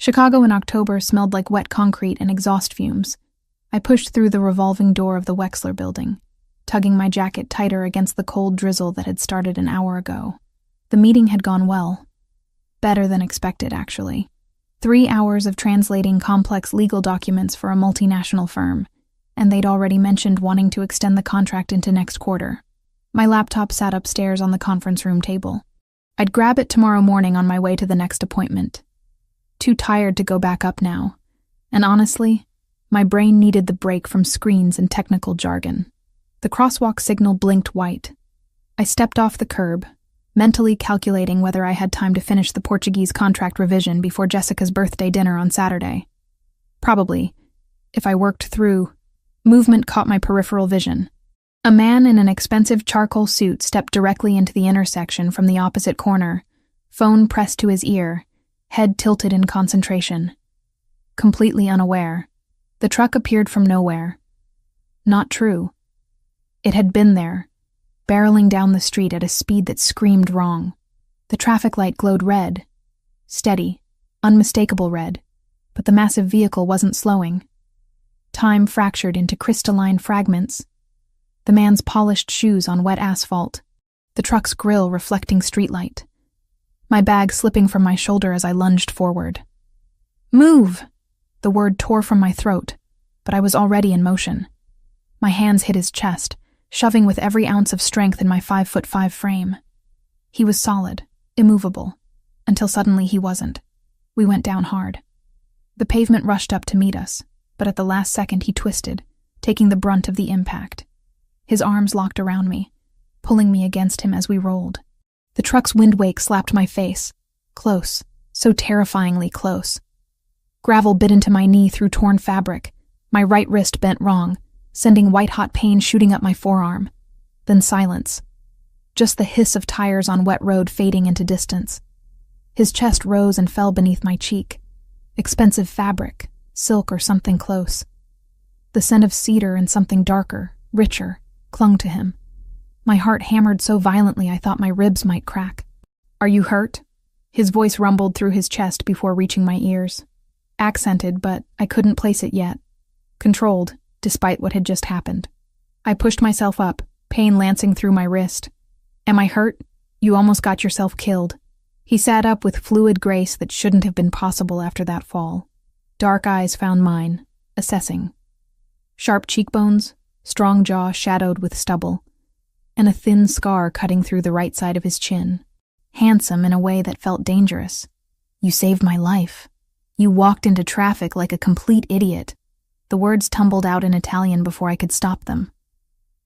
Chicago in October smelled like wet concrete and exhaust fumes. I pushed through the revolving door of the Wexler building, tugging my jacket tighter against the cold drizzle that had started an hour ago. The meeting had gone well. Better than expected, actually. 3 hours of translating complex legal documents for a multinational firm, and they'd already mentioned wanting to extend the contract into next quarter. My laptop sat upstairs on the conference room table. I'd grab it tomorrow morning on my way to the next appointment. Too tired to go back up now, and honestly, my brain needed the break from screens and technical jargon. The crosswalk signal blinked white. I stepped off the curb, mentally calculating whether I had time to finish the Portuguese contract revision before Jessica's birthday dinner on Saturday. Probably, if I worked through. Movement caught my peripheral vision. A man in an expensive charcoal suit stepped directly into the intersection from the opposite corner, phone pressed to his ear, head tilted in concentration. Completely unaware, the truck appeared from nowhere. Not true. It had been there, barreling down the street at a speed that screamed wrong. The traffic light glowed red. Steady, unmistakable red, but the massive vehicle wasn't slowing. Time fractured into crystalline fragments. The man's polished shoes on wet asphalt, the truck's grille reflecting streetlight. My bag slipping from my shoulder as I lunged forward. "Move!" The word tore from my throat, but I was already in motion. My hands hit his chest, shoving with every ounce of strength in my 5'5" frame. He was solid, immovable, until suddenly he wasn't. We went down hard. The pavement rushed up to meet us, but at the last second he twisted, taking the brunt of the impact. His arms locked around me, pulling me against him as we rolled. The truck's windwake slapped my face, close, so terrifyingly close. Gravel bit into my knee through torn fabric, my right wrist bent wrong, sending white-hot pain shooting up my forearm. Then silence. Just the hiss of tires on wet road fading into distance. His chest rose and fell beneath my cheek. Expensive fabric, silk or something close. The scent of cedar and something darker, richer, clung to him. My heart hammered so violently I thought my ribs might crack. "Are you hurt?" His voice rumbled through his chest before reaching my ears. Accented, but I couldn't place it yet. Controlled, despite what had just happened. I pushed myself up, pain lancing through my wrist. "Am I hurt? You almost got yourself killed." He sat up with fluid grace that shouldn't have been possible after that fall. Dark eyes found mine, assessing. Sharp cheekbones, strong jaw shadowed with stubble, and a thin scar cutting through the right side of his chin. Handsome in a way that felt dangerous. "You saved my life. You walked into traffic like a complete idiot." The words tumbled out in Italian before I could stop them.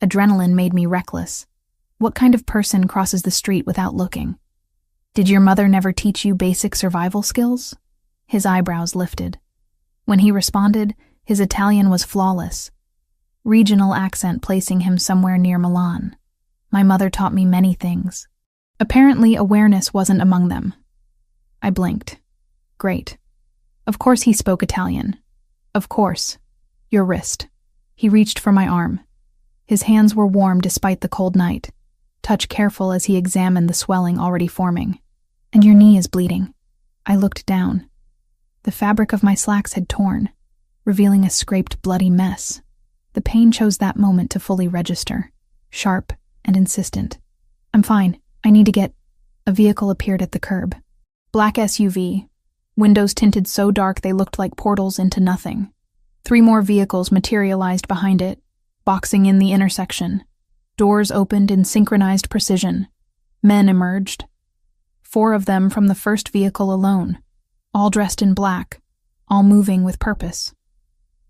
Adrenaline made me reckless. What kind of person crosses the street without looking? "Did your mother never teach you basic survival skills?" His eyebrows lifted. When he responded, his Italian was flawless. Regional accent placing him somewhere near Milan. My mother taught me many things. Apparently, awareness wasn't among them. I blinked. Great. Of course he spoke Italian. Of course. "Your wrist." He reached for my arm. His hands were warm despite the cold night, touch careful as he examined the swelling already forming. "And your knee is bleeding." I looked down. The fabric of my slacks had torn, revealing a scraped, bloody mess. The pain chose that moment to fully register, sharp and insistent. "I'm fine. I need to get—" A vehicle appeared at the curb. Black SUV, windows tinted so dark they looked like portals into nothing. 3 more vehicles materialized behind it, boxing in the intersection. Doors opened in synchronized precision. Men emerged. 4 of them from the first vehicle alone, all dressed in black, all moving with purpose.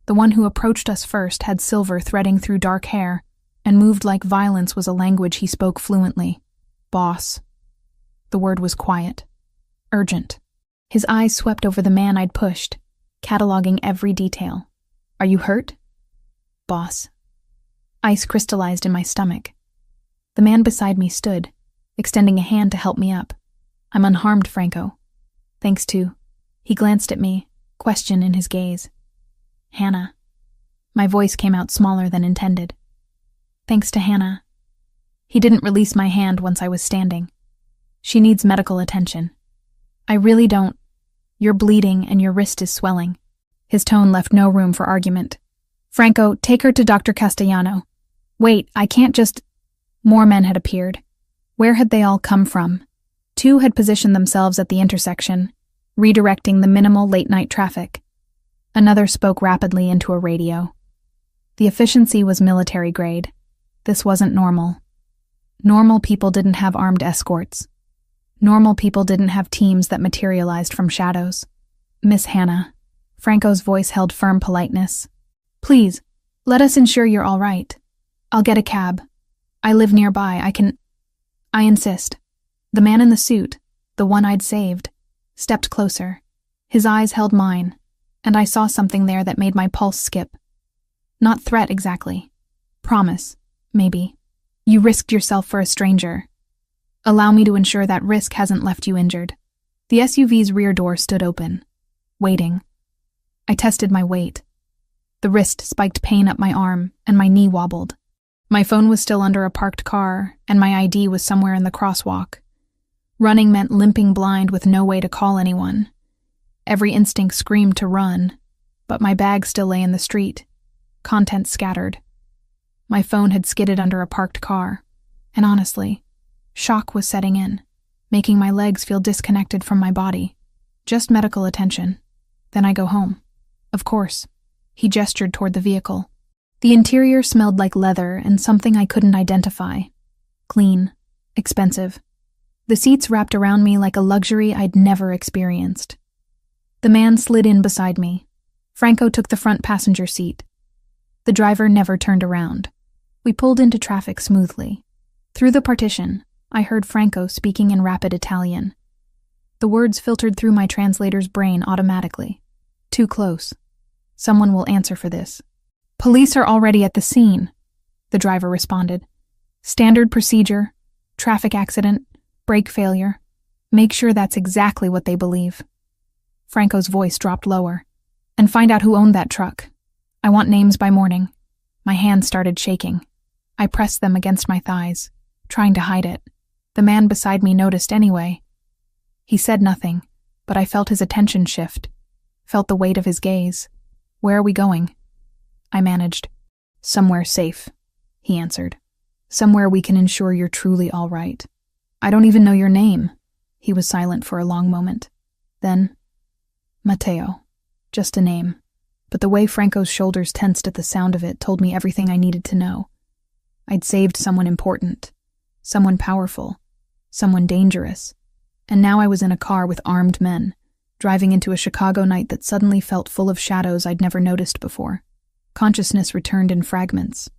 The one who approached us first had silver threading through dark hair, and moved like violence was a language he spoke fluently. "Boss." The word was quiet. Urgent. His eyes swept over the man I'd pushed, cataloging every detail. "Are you hurt?" "Boss." Ice crystallized in my stomach. The man beside me stood, extending a hand to help me up. "I'm unharmed, Franco." "Thanks to—" He glanced at me, question in his gaze. "Hannah." My voice came out smaller than intended. "Thanks to Hannah." He didn't release my hand once I was standing. "She needs medical attention." "I really don't—" You're bleeding and your wrist is swelling." His tone left no room for argument. "Franco, take her to Dr. Castellano." "Wait, I can't just—" More men had appeared. Where had they all come from? 2 had positioned themselves at the intersection, redirecting the minimal late-night traffic. Another spoke rapidly into a radio. The efficiency was military grade. This wasn't normal. Normal people didn't have armed escorts. Normal people didn't have teams that materialized from shadows. "Miss Hannah," Franco's voice held firm politeness. "Please, let us ensure you're all right. I'll get a cab. I live nearby. I insist." The man in the suit, the one I'd saved, stepped closer. His eyes held mine, and I saw something there that made my pulse skip. Not threat exactly. Promise, maybe. "You risked yourself for a stranger. Allow me to ensure that risk hasn't left you injured." The SUV's rear door stood open, waiting. I tested my weight. The wrist spiked pain up my arm, and my knee wobbled. My phone was still under a parked car, and my ID was somewhere in the crosswalk. Running meant limping blind with no way to call anyone. Every instinct screamed to run, but my bag still lay in the street, contents scattered. My phone had skidded under a parked car, and honestly, shock was setting in, making my legs feel disconnected from my body. Just medical attention. Then I go home. Of course. He gestured toward the vehicle. The interior smelled like leather and something I couldn't identify. Clean. Expensive. The seats wrapped around me like a luxury I'd never experienced. The man slid in beside me. Franco took the front passenger seat. The driver never turned around. We pulled into traffic smoothly. Through the partition, I heard Franco speaking in rapid Italian. The words filtered through my translator's brain automatically. "Too close. Someone will answer for this." "Police are already at the scene," the driver responded. "Standard procedure, traffic accident, brake failure. Make sure that's exactly what they believe." Franco's voice dropped lower. "And find out who owned that truck. I want names by morning." My hands started shaking. I pressed them against my thighs, trying to hide it. The man beside me noticed anyway. He said nothing, but I felt his attention shift, felt the weight of his gaze. "Where are we going?" I managed. "Somewhere safe," he answered. "Somewhere we can ensure you're truly all right." "I don't even know your name." He was silent for a long moment. Then, "Matteo. Just a name." But the way Franco's shoulders tensed at the sound of it told me everything I needed to know. I'd saved someone important, someone powerful, someone dangerous, and now I was in a car with armed men, driving into a Chicago night that suddenly felt full of shadows I'd never noticed before. Consciousness returned in fragments,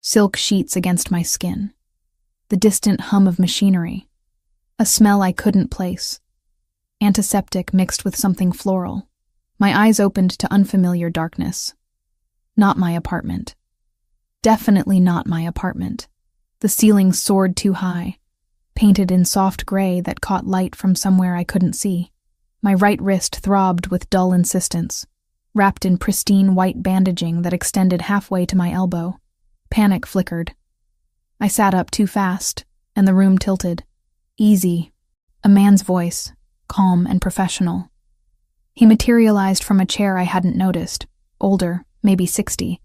silk sheets against my skin, the distant hum of machinery, a smell I couldn't place, antiseptic mixed with something floral. My eyes opened to unfamiliar darkness. Not my apartment. Definitely not my apartment. The ceiling soared too high, painted in soft gray that caught light from somewhere I couldn't see. My right wrist throbbed with dull insistence, wrapped in pristine white bandaging that extended halfway to my elbow. Panic flickered. I sat up too fast, and the room tilted. "Easy." A man's voice, calm and professional. He materialized from a chair I hadn't noticed, older, maybe 60,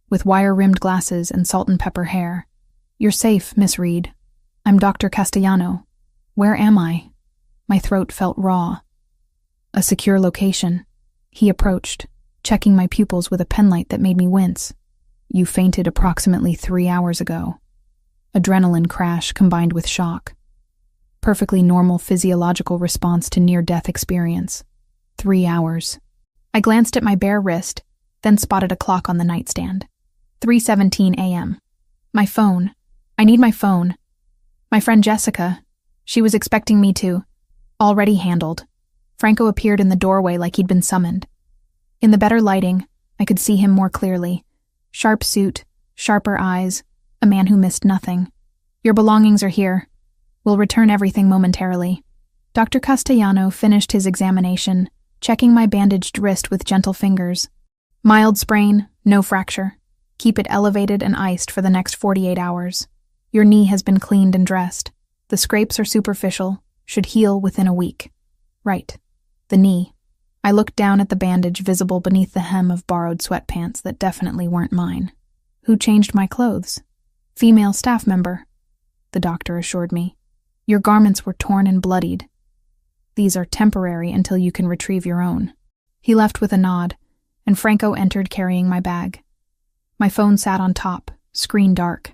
with wire-rimmed glasses and salt and pepper hair. "You're safe, Miss Reed. I'm Dr. Castellano. Where am I?" My throat felt raw. "A secure location." He approached, checking my pupils with a penlight that made me wince. "You fainted approximately 3 hours ago." Adrenaline crash combined with shock. Perfectly normal physiological response to near-death experience. 3 hours. I glanced at my bare wrist, then spotted a clock on the nightstand. 3:17 a.m. My phone. I need my phone. My friend Jessica. She was expecting me to. Already handled. Franco appeared in the doorway like he'd been summoned. In the better lighting, I could see him more clearly. Sharp suit, sharper eyes, a man who missed nothing. "Your belongings are here. We'll return everything momentarily." Dr. Castellano finished his examination, checking my bandaged wrist with gentle fingers. "Mild sprain, no fracture. Keep it elevated and iced for the next 48 hours. Your knee has been cleaned and dressed. The scrapes are superficial, should heal within a week." Right. The knee. I looked down at the bandage visible beneath the hem of borrowed sweatpants that definitely weren't mine. Who changed my clothes? Female staff member, the doctor assured me. Your garments were torn and bloodied. These are temporary until you can retrieve your own. He left with a nod, and Franco entered carrying my bag. My phone sat on top, screen dark.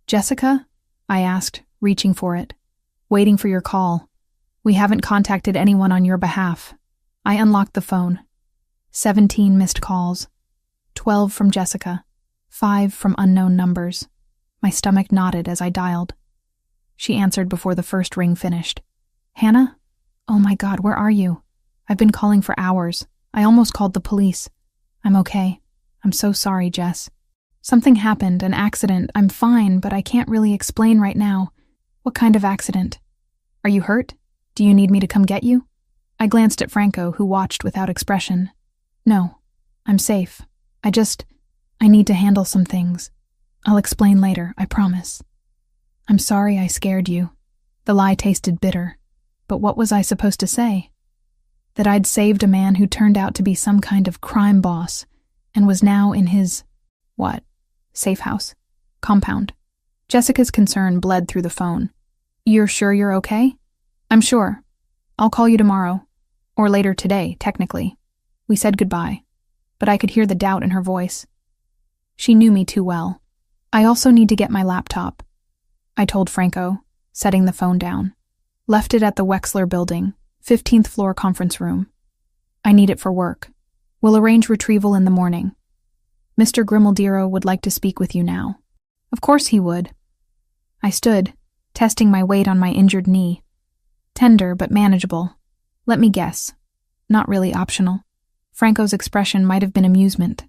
Jessica? I asked, reaching for it. Waiting for your call. We haven't contacted anyone on your behalf. I unlocked the phone. 17 missed calls. 12 from Jessica. 5 from unknown numbers. My stomach knotted as I dialed. She answered before the first ring finished. Hannah? Oh my God, where are you? I've been calling for hours. I almost called the police. I'm okay. I'm so sorry, Jess. Something happened, an accident. I'm fine, but I can't really explain right now. What kind of accident? Are you hurt? Do you need me to come get you? I glanced at Franco, who watched without expression. No, I'm safe. I need to handle some things. I'll explain later, I promise. I'm sorry I scared you. The lie tasted bitter. But what was I supposed to say? That I'd saved a man who turned out to be some kind of crime boss and was now in his, what? Safe house? Compound. Jessica's concern bled through the phone. You're sure you're okay? I'm sure. I'll call you tomorrow. Or later today, technically. We said goodbye, but I could hear the doubt in her voice. She knew me too well. I also need to get my laptop, I told Franco, setting the phone down. Left it at the Wexler building, 15th floor conference room. I need it for work. We'll arrange retrieval in the morning. Mr. Grimaldiro would like to speak with you now. Of course he would. I stood, testing my weight on my injured knee. Tender but manageable. Let me guess. Not really optional. Franco's expression might have been amusement.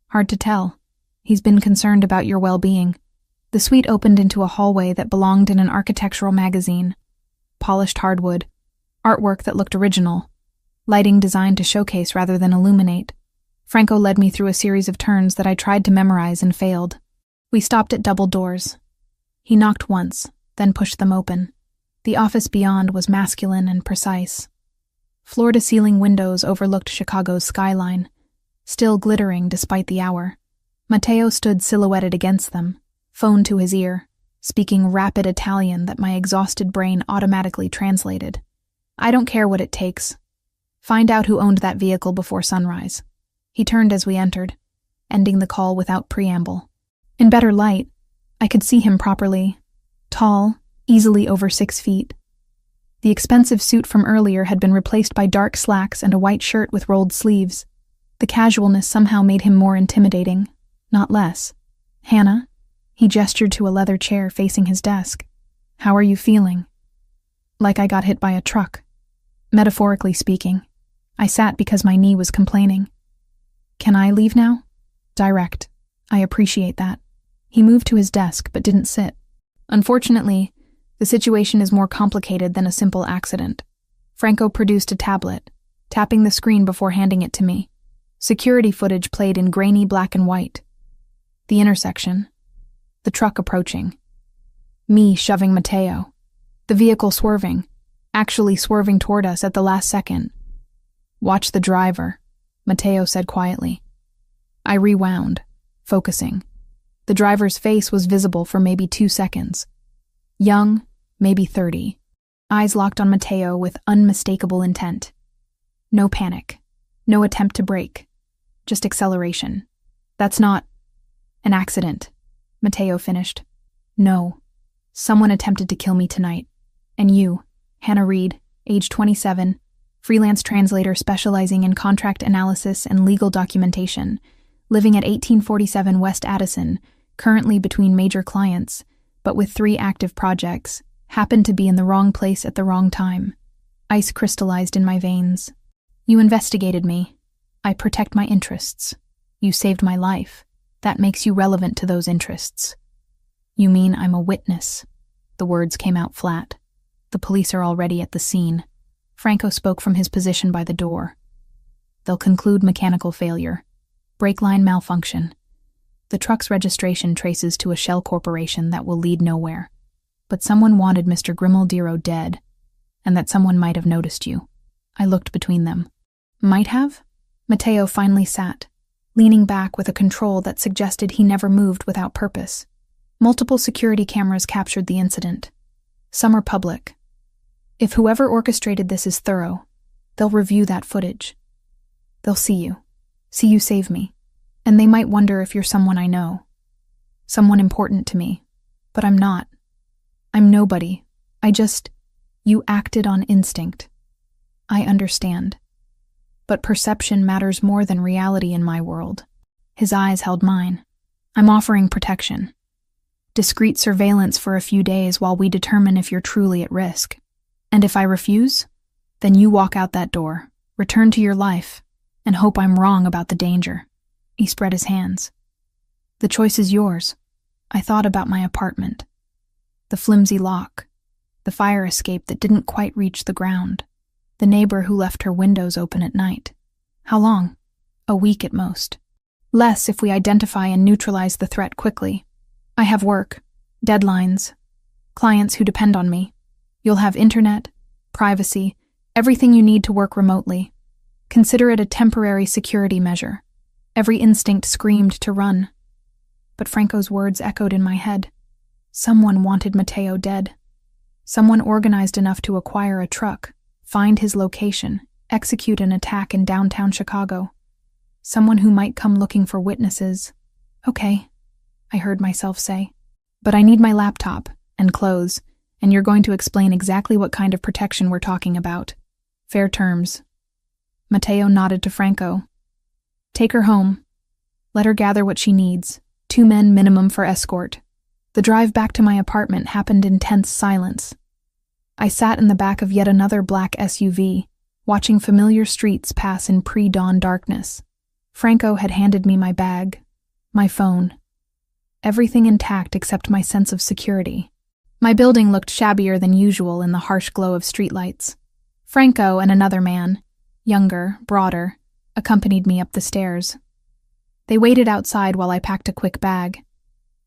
Hard to tell. He's been concerned about your well-being. The suite opened into a hallway that belonged in an architectural magazine. Polished hardwood. Artwork that looked original. Lighting designed to showcase rather than illuminate. Franco led me through a series of turns that I tried to memorize and failed. We stopped at double doors. He knocked once, then pushed them open. The office beyond was masculine and precise. Floor-to-ceiling windows overlooked Chicago's skyline, still glittering despite the hour. Matteo stood silhouetted against them, phone to his ear, speaking rapid Italian that my exhausted brain automatically translated. I don't care what it takes. Find out who owned that vehicle before sunrise. He turned as we entered, ending the call without preamble. In better light, I could see him properly. Tall, easily over 6 feet. The expensive suit from earlier had been replaced by dark slacks and a white shirt with rolled sleeves. The casualness somehow made him more intimidating, not less. Hannah? He gestured to a leather chair facing his desk. How are you feeling? Like I got hit by a truck. Metaphorically speaking. I sat because my knee was complaining. Can I leave now? Direct. I appreciate that. He moved to his desk but didn't sit. Unfortunately, the situation is more complicated than a simple accident. Franco produced a tablet, tapping the screen before handing it to me. Security footage played in grainy black and white. The intersection. The truck approaching. Me shoving Matteo. The vehicle swerving, actually swerving toward us at the last second. Watch the driver, Matteo said quietly. I rewound, focusing. The driver's face was visible for maybe 2 seconds. Young, maybe 30. Eyes locked on Matteo with unmistakable intent. No panic. No attempt to brake. Just acceleration. That's not an accident, Matteo finished. No. Someone attempted to kill me tonight. And you, Hannah Reed, age 27, freelance translator specializing in contract analysis and legal documentation, living at 1847 West Addison, currently between major clients, but with 3 active projects, happened to be in the wrong place at the wrong time. Ice crystallized in my veins. You investigated me. I protect my interests. You saved my life. That makes you relevant to those interests. You mean I'm a witness? The words came out flat. The police are already at the scene. Franco spoke from his position by the door. They'll conclude mechanical failure. Brake line malfunction. The truck's registration traces to a shell corporation that will lead nowhere. But someone wanted Mr. Grimaldiro dead, and that someone might have noticed you. I looked between them. Might have? Matteo finally sat, leaning back with a control that suggested he never moved without purpose. Multiple security cameras captured the incident. Some are public. If whoever orchestrated this is thorough, they'll review that footage. They'll see you save me, and they might wonder if you're someone I know. Someone important to me, but I'm not. I'm nobody. You acted on instinct. I understand. But perception matters more than reality in my world. His eyes held mine. I'm offering protection. Discreet surveillance for a few days while we determine if you're truly at risk. And if I refuse, then you walk out that door, return to your life, and hope I'm wrong about the danger. He spread his hands. The choice is yours. I thought about my apartment. The flimsy lock. The fire escape that didn't quite reach the ground. The neighbor who left her windows open at night. How long? A week at most. Less if we identify and neutralize the threat quickly. I have work, deadlines, clients who depend on me. You'll have internet, privacy, everything you need to work remotely. Consider it a temporary security measure. Every instinct screamed to run. But Franco's words echoed in my head. Someone wanted Matteo dead. Someone organized enough to acquire a truck, find his location, execute an attack in downtown Chicago. Someone who might come looking for witnesses. Okay, I heard myself say. But I need my laptop and clothes, and you're going to explain exactly what kind of protection we're talking about. Fair terms. Matteo nodded to Franco. Take her home. Let her gather what she needs. 2 men minimum for escort. The drive back to my apartment happened in tense silence. I sat in the back of yet another black SUV, watching familiar streets pass in pre-dawn darkness. Franco had handed me my bag, my phone. Everything intact except my sense of security. My building looked shabbier than usual in the harsh glow of streetlights. Franco and another man, younger, broader, accompanied me up the stairs. They waited outside while I packed a quick bag.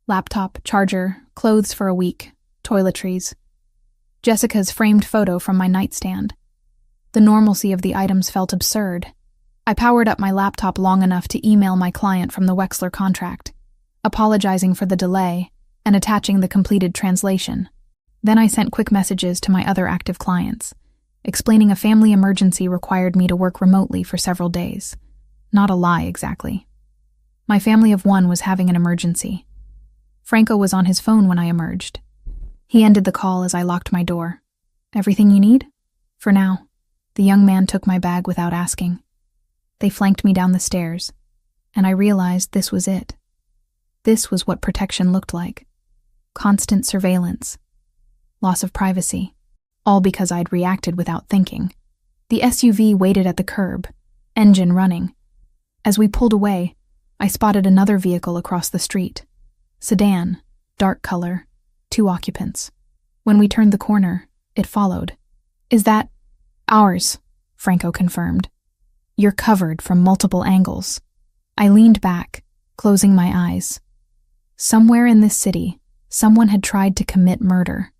Laptop, charger, clothes for a week, toiletries. Jessica's framed photo from my nightstand. The normalcy of the items felt absurd. I powered up my laptop long enough to email my client from the Wexler contract, apologizing for the delay and attaching the completed translation. Then I sent quick messages to my other active clients, explaining a family emergency required me to work remotely for several days. Not a lie, exactly. My family of 1 was having an emergency. Franco was on his phone when I emerged. He ended the call as I locked my door. Everything you need? For now. The young man took my bag without asking. They flanked me down the stairs, and I realized this was it. This was what protection looked like. Constant surveillance. Loss of privacy. All because I'd reacted without thinking. The SUV waited at the curb, engine running. As we pulled away, I spotted another vehicle across the street. Sedan, dark color, 2 occupants. When we turned the corner, it followed. Is that ours? Franco confirmed. You're covered from multiple angles. I leaned back, closing my eyes. Somewhere in this city, someone had tried to commit murder.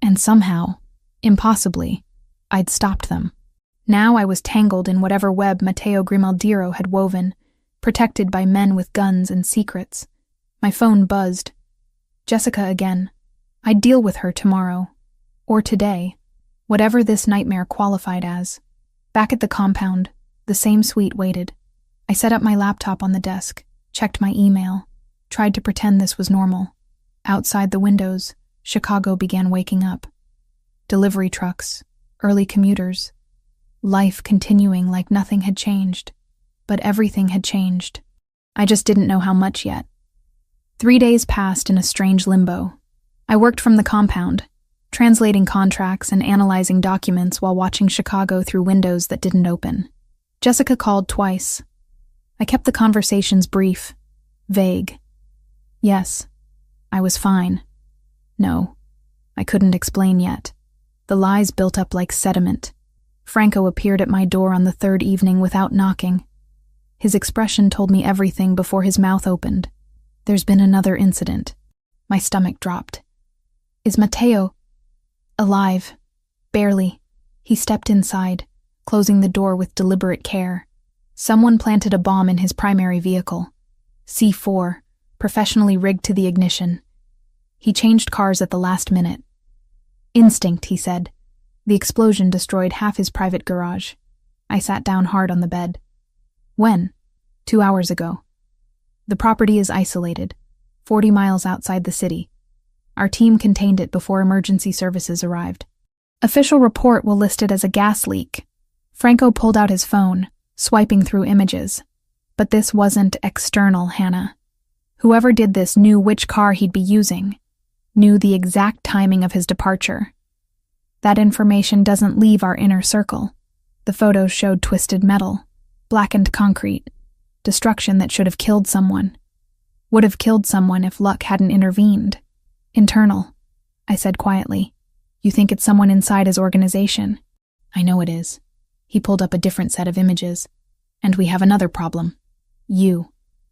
And somehow, impossibly, I'd stopped them. Now I was tangled in whatever web Matteo Grimaldiro had woven, protected by men with guns and secrets. My phone buzzed. Jessica again. I'd deal with her tomorrow. Or today. Whatever this nightmare qualified as. Back at the compound, the same suite waited. I set up my laptop on the desk, checked my email, tried to pretend this was normal. Outside the windows, Chicago began waking up. Delivery trucks, early commuters. Life continuing like nothing had changed. But everything had changed. I just didn't know how much yet. 3 days passed in a strange limbo. I worked from the compound, translating contracts and analyzing documents while watching Chicago through windows that didn't open. Jessica called twice. I kept the conversations brief, vague. Yes, I was fine. No, I couldn't explain yet. The lies built up like sediment. Franco appeared at my door on the 3rd evening without knocking. His expression told me everything before his mouth opened. There's been another incident. My stomach dropped. Is Matteo alive? Barely. He stepped inside, closing the door with deliberate care. Someone planted a bomb in his primary vehicle. C4, professionally rigged to the ignition. He changed cars at the last minute. Instinct, he said. The explosion destroyed half his private garage. I sat down hard on the bed. When? 2 hours ago. The property is isolated, 40 miles outside the city. Our team contained it before emergency services arrived. Official report will list it as a gas leak. Franco pulled out his phone, swiping through images. But this wasn't external, Hannah. Whoever did this knew which car he'd be using, knew the exact timing of his departure. That information doesn't leave our inner circle. The photos showed twisted metal, blackened concrete, destruction that should have killed someone. Would have killed someone if luck hadn't intervened. Internal, I said quietly. You think it's someone inside his organization? I know it is. He pulled up a different set of images. And we have another problem. You.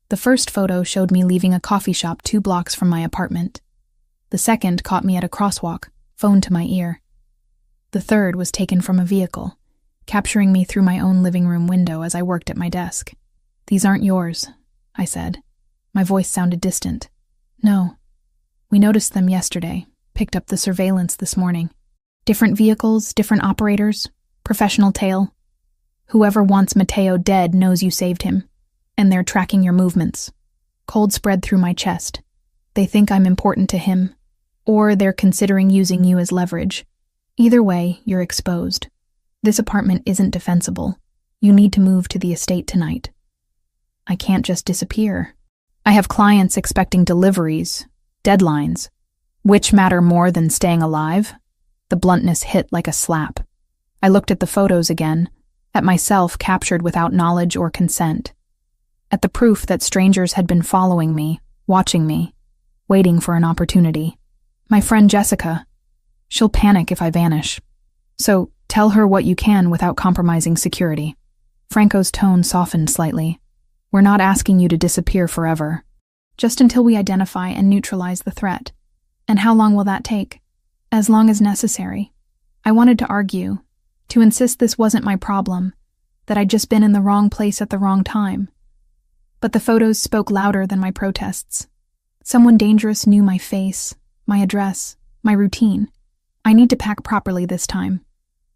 The first photo showed me leaving a coffee shop 2 blocks from my apartment. The second caught me at a crosswalk, phone to my ear. The third was taken from a vehicle, capturing me through my own living room window as I worked at my desk. These aren't yours, I said. My voice sounded distant. No. We noticed them yesterday, picked up the surveillance this morning. Different vehicles, different operators, professional tale. Whoever wants Mateo dead knows you saved him, and they're tracking your movements. Cold spread through my chest. They think I'm important to him, or they're considering using you as leverage. Either way, you're exposed. This apartment isn't defensible. You need to move to the estate tonight. I can't just disappear. I have clients expecting deliveries, deadlines. Which matter more than staying alive? The bluntness hit like a slap. I looked at the photos again, at myself captured without knowledge or consent, at the proof that strangers had been following me, watching me, waiting for an opportunity. My friend Jessica, she'll panic if I vanish. So tell her what you can without compromising security. Franco's tone softened slightly. We're not asking you to disappear forever, just until we identify and neutralize the threat. And how long will that take? As long as necessary. I wanted to argue, to insist this wasn't my problem, that I'd just been in the wrong place at the wrong time. But the photos spoke louder than my protests. Someone dangerous knew my face, my address, my routine. I need to pack properly this time.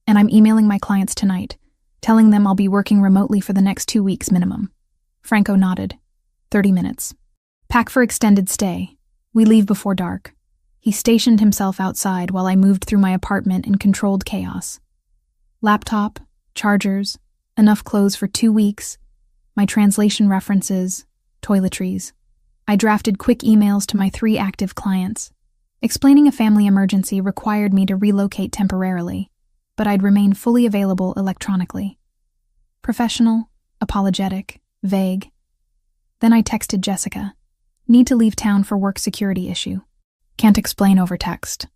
And I'm emailing my clients tonight, telling them I'll be working remotely for the next 2 weeks minimum. Franco nodded. 30 minutes. Pack for extended stay. We leave before dark. He stationed himself outside while I moved through my apartment in controlled chaos. Laptop, chargers, enough clothes for 2 weeks, my translation references, toiletries. I drafted quick emails to my 3 active clients. Explaining a family emergency required me to relocate temporarily, but I'd remain fully available electronically. Professional, apologetic, vague. Then I texted Jessica. Need to leave town for work security issue. Can't explain over text.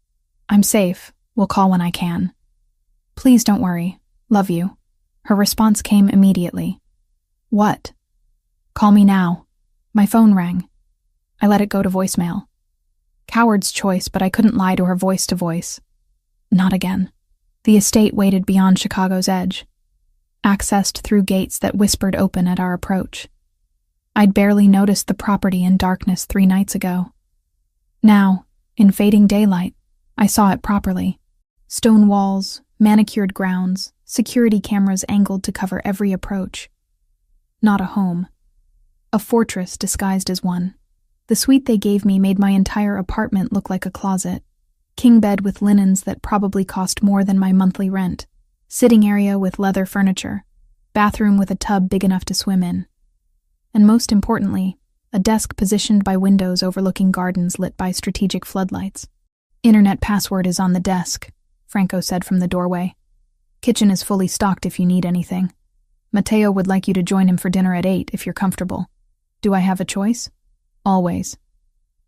I'm safe. Will call when I can. Please don't worry. Love you. Her response came immediately. What? Call me now. My phone rang. I let it go to voicemail. Coward's choice, but I couldn't lie to her voice to voice. Not again. The estate waited beyond Chicago's edge, accessed through gates that whispered open at our approach. I'd barely noticed the property in darkness 3 nights ago. Now, in fading daylight, I saw it properly. Stone walls, manicured grounds, security cameras angled to cover every approach. Not a home. A fortress disguised as one. The suite they gave me made my entire apartment look like a closet. King bed with linens that probably cost more than my monthly rent. Sitting area with leather furniture. Bathroom with a tub big enough to swim in. And most importantly, a desk positioned by windows overlooking gardens lit by strategic floodlights. Internet password is on the desk, Franco said from the doorway. Kitchen is fully stocked if you need anything. Mateo would like you to join him for dinner at 8 if you're comfortable. Do I have a choice? Always.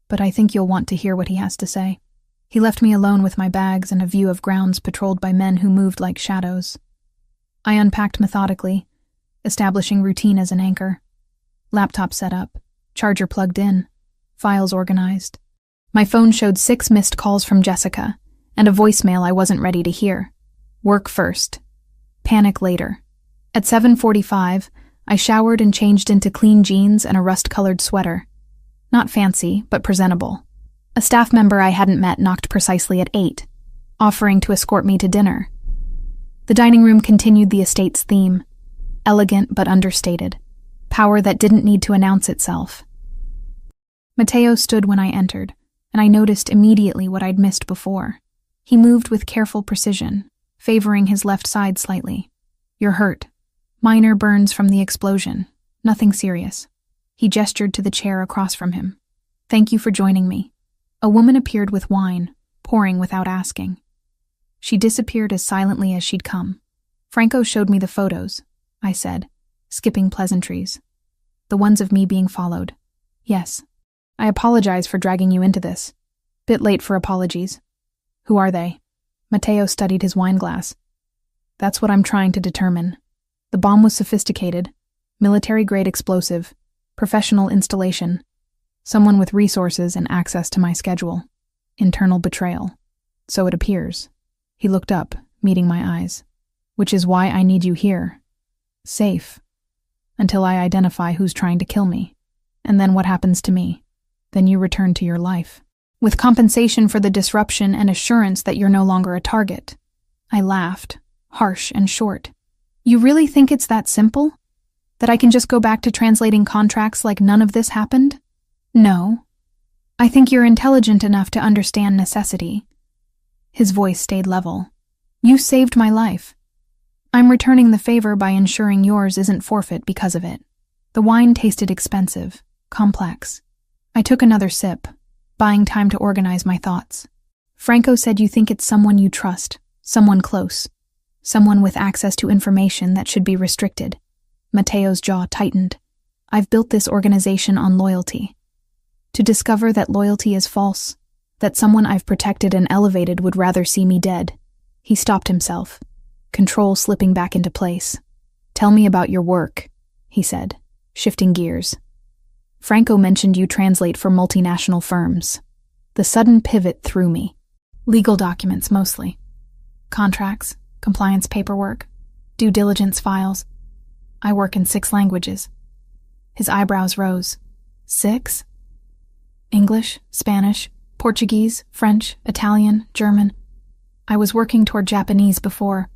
But I think you'll want to hear what he has to say. He left me alone with my bags and a view of grounds patrolled by men who moved like shadows. I unpacked methodically, establishing routine as an anchor. Laptop set up, charger plugged in, files organized. My phone showed 6 missed calls from Jessica, and a voicemail I wasn't ready to hear. Work first. Panic later. At 7:45, I showered and changed into clean jeans and a rust-colored sweater. Not fancy, but presentable. A staff member I hadn't met knocked precisely at 8, offering to escort me to dinner. The dining room continued the estate's theme, elegant but understated, power that didn't need to announce itself. Mateo stood when I entered, and I noticed immediately what I'd missed before. He moved with careful precision, favoring his left side slightly. "You're hurt. Minor burns from the explosion. Nothing serious." He gestured to the chair across from him. "Thank you for joining me." A woman appeared with wine, pouring without asking. She disappeared as silently as she'd come. "Franco showed me the photos," I said, skipping pleasantries. "The ones of me being followed." "Yes. I apologize for dragging you into this. Bit late for apologies." "Who are they?" Mateo studied his wine glass. "That's what I'm trying to determine. The bomb was sophisticated, military-grade explosive, professional installation, someone with resources and access to my schedule. Internal betrayal. So it appears." He looked up, meeting my eyes. "Which is why I need you here. Safe. Until I identify who's trying to kill me. And then what happens to me? Then you return to your life. With compensation for the disruption and assurance that you're no longer a target." I laughed, harsh and short. "You really think it's that simple? That I can just go back to translating contracts like none of this happened?" "No. I think you're intelligent enough to understand necessity." His voice stayed level. "You saved my life. I'm returning the favor by ensuring yours isn't forfeit because of it." The wine tasted expensive, complex. I took another sip, buying time to organize my thoughts. "Franco said you think it's someone you trust, someone close, someone with access to information that should be restricted." Mateo's jaw tightened. "I've built this organization on loyalty. To discover that loyalty is false, that someone I've protected and elevated would rather see me dead." He stopped himself, control slipping back into place. "Tell me about your work," he said, shifting gears. "Franco mentioned you translate for multinational firms." The sudden pivot threw me. "Legal documents, mostly. Contracts, compliance paperwork, due diligence files. I work in 6 languages." His eyebrows rose. 6? English, Spanish, Portuguese, French, Italian, German. I was working toward Japanese before.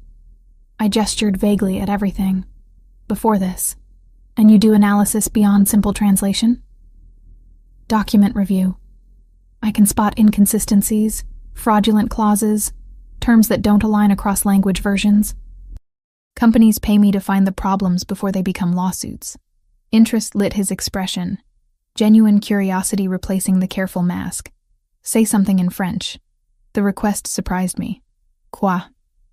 I gestured vaguely at everything. "Before this. And you do analysis beyond simple translation?" "Document review. I can spot inconsistencies, fraudulent clauses, terms that don't align across language versions. Companies pay me to find the problems before they become lawsuits." Interest lit his expression, genuine curiosity replacing the careful mask. "Say something in French." The request surprised me. "Quoi?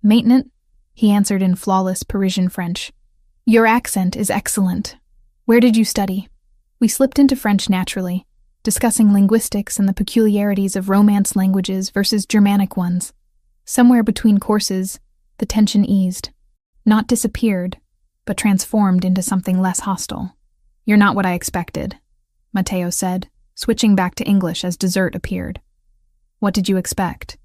Maintenant?" He answered in flawless Parisian French. "Your accent is excellent. Where did you study?" We slipped into French naturally, discussing linguistics and the peculiarities of Romance languages versus Germanic ones. Somewhere between courses, the tension eased. Not disappeared, but transformed into something less hostile. "You're not what I expected," Mateo said, switching back to English as dessert appeared. "What did you expect?"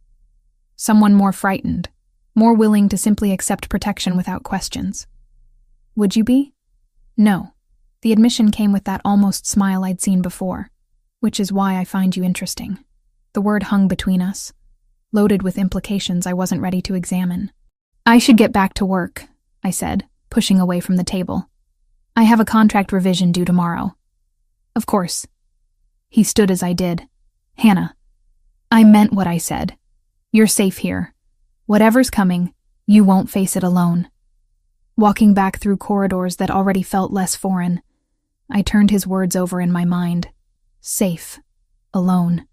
"Someone more frightened, more willing to simply accept protection without questions." "Would you be?" "No." The admission came with that almost smile I'd seen before. "Which is why I find you interesting." The word hung between us, loaded with implications I wasn't ready to examine. "I should get back to work," I said, pushing away from the table. "I have a contract revision due tomorrow." "Of course." He stood as I did. "Hannah, I meant what I said. You're safe here. Whatever's coming, you won't face it alone." Walking back through corridors that already felt less foreign, I turned his words over in my mind. Safe. Alone.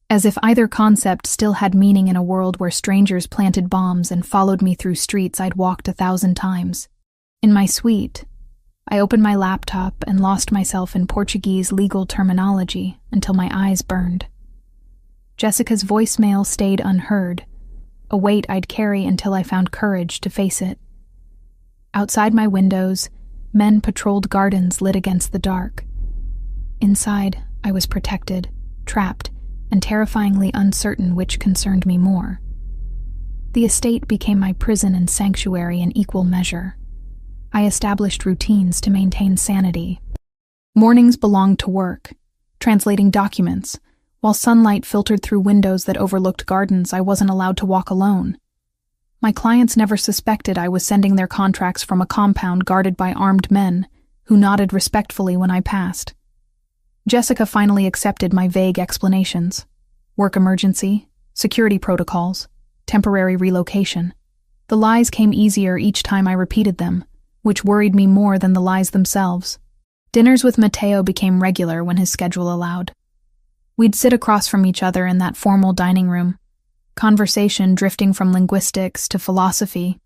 As if either concept still had meaning in a world where strangers planted bombs and followed me through streets I'd walked 1,000 times. In my suite, I opened my laptop and lost myself in Portuguese legal terminology until my eyes burned. Jessica's voicemail stayed unheard, a weight I'd carry until I found courage to face it. Outside my windows, men patrolled gardens lit against the dark. Inside, I was protected, trapped, and terrifyingly uncertain which concerned me more. The estate became my prison and sanctuary in equal measure. I established routines to maintain sanity. Mornings belonged to work, translating documents. While sunlight filtered through windows that overlooked gardens, I wasn't allowed to walk alone. My clients never suspected I was sending their contracts from a compound guarded by armed men, who nodded respectfully when I passed. Jessica finally accepted my vague explanations. Work emergency, security protocols, temporary relocation. The lies came easier each time I repeated them, which worried me more than the lies themselves. Dinners with Matteo became regular when his schedule allowed. We'd sit across from each other in that formal dining room, conversation drifting from linguistics to philosophy,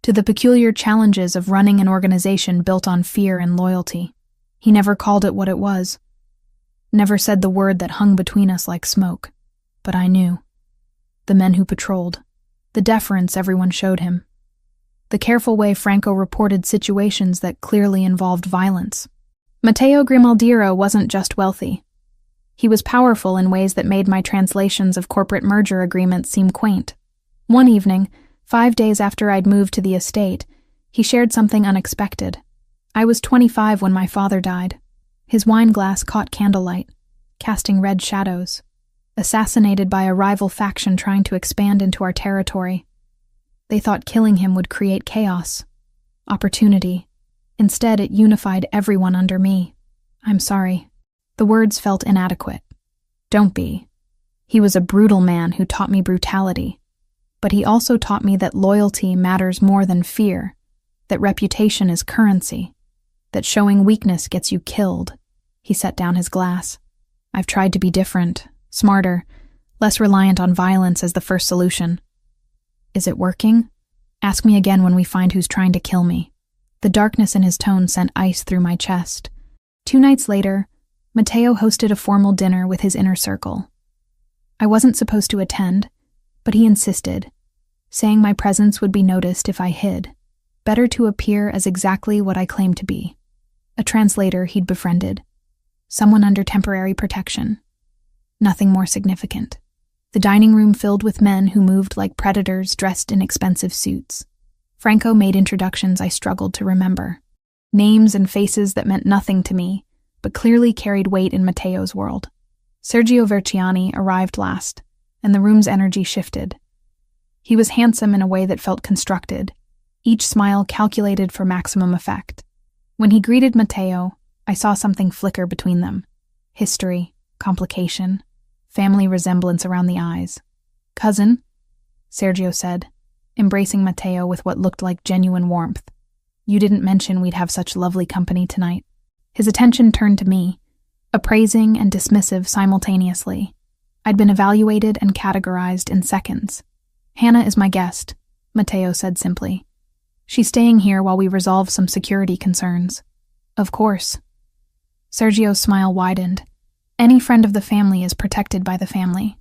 to the peculiar challenges of running an organization built on fear and loyalty. He never called it what it was, never said the word that hung between us like smoke, but I knew. The men who patrolled, the deference everyone showed him, the careful way Franco reported situations that clearly involved violence. Matteo Grimaldiro wasn't just wealthy. He was powerful in ways that made my translations of corporate merger agreements seem quaint. One evening, 5 days after I'd moved to the estate, he shared something unexpected. I was 25 when my father died. His wine glass caught candlelight, casting red shadows. Assassinated by a rival faction trying to expand into our territory. They thought killing him would create chaos, opportunity. Instead, it unified everyone under me. I'm sorry. The words felt inadequate. Don't be. He was a brutal man who taught me brutality. But he also taught me that loyalty matters more than fear, that reputation is currency, that showing weakness gets you killed. He set down his glass. I've tried to be different, smarter, less reliant on violence as the first solution. Is it working? Ask me again when we find who's trying to kill me. The darkness in his tone sent ice through my chest. 2 nights later, Matteo hosted a formal dinner with his inner circle. I wasn't supposed to attend, but he insisted, saying my presence would be noticed if I hid. Better to appear as exactly what I claimed to be. A translator he'd befriended. Someone under temporary protection. Nothing more significant. The dining room filled with men who moved like predators dressed in expensive suits. Franco made introductions I struggled to remember. Names and faces that meant nothing to me, but clearly carried weight in Matteo's world. Sergio Verciani arrived last, and the room's energy shifted. He was handsome in a way that felt constructed, each smile calculated for maximum effect. When he greeted Matteo, I saw something flicker between them. History, complication, family resemblance around the eyes. "Cousin," Sergio said, embracing Matteo with what looked like genuine warmth. "You didn't mention we'd have such lovely company tonight." His attention turned to me, appraising and dismissive simultaneously. I'd been evaluated and categorized in seconds. "Hannah is my guest," Matteo said simply. "She's staying here while we resolve some security concerns." "Of course." Sergio's smile widened. Any friend of the family is protected by the family.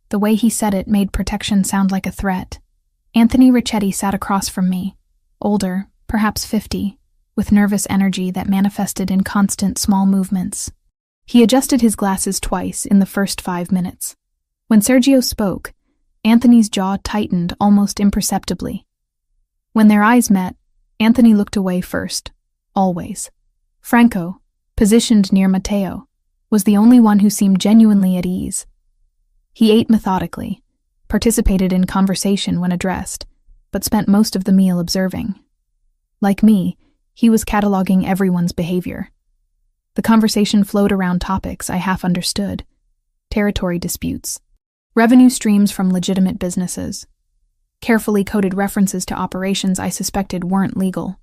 The way he said it made protection sound like a threat. Anthony Ricchetti sat across from me, older, perhaps 50, with nervous energy that manifested in constant small movements. He adjusted his glasses twice in the first 5 minutes. When Sergio spoke, Anthony's jaw tightened almost imperceptibly. When their eyes met, Anthony looked away first, always. Franco, positioned near Matteo, was the only one who seemed genuinely at ease. He ate methodically, participated in conversation when addressed, but spent most of the meal observing. Like me, he was cataloging everyone's behavior. The conversation flowed around topics I half understood. Territory disputes, revenue streams from legitimate businesses, carefully coded references to operations I suspected weren't legal.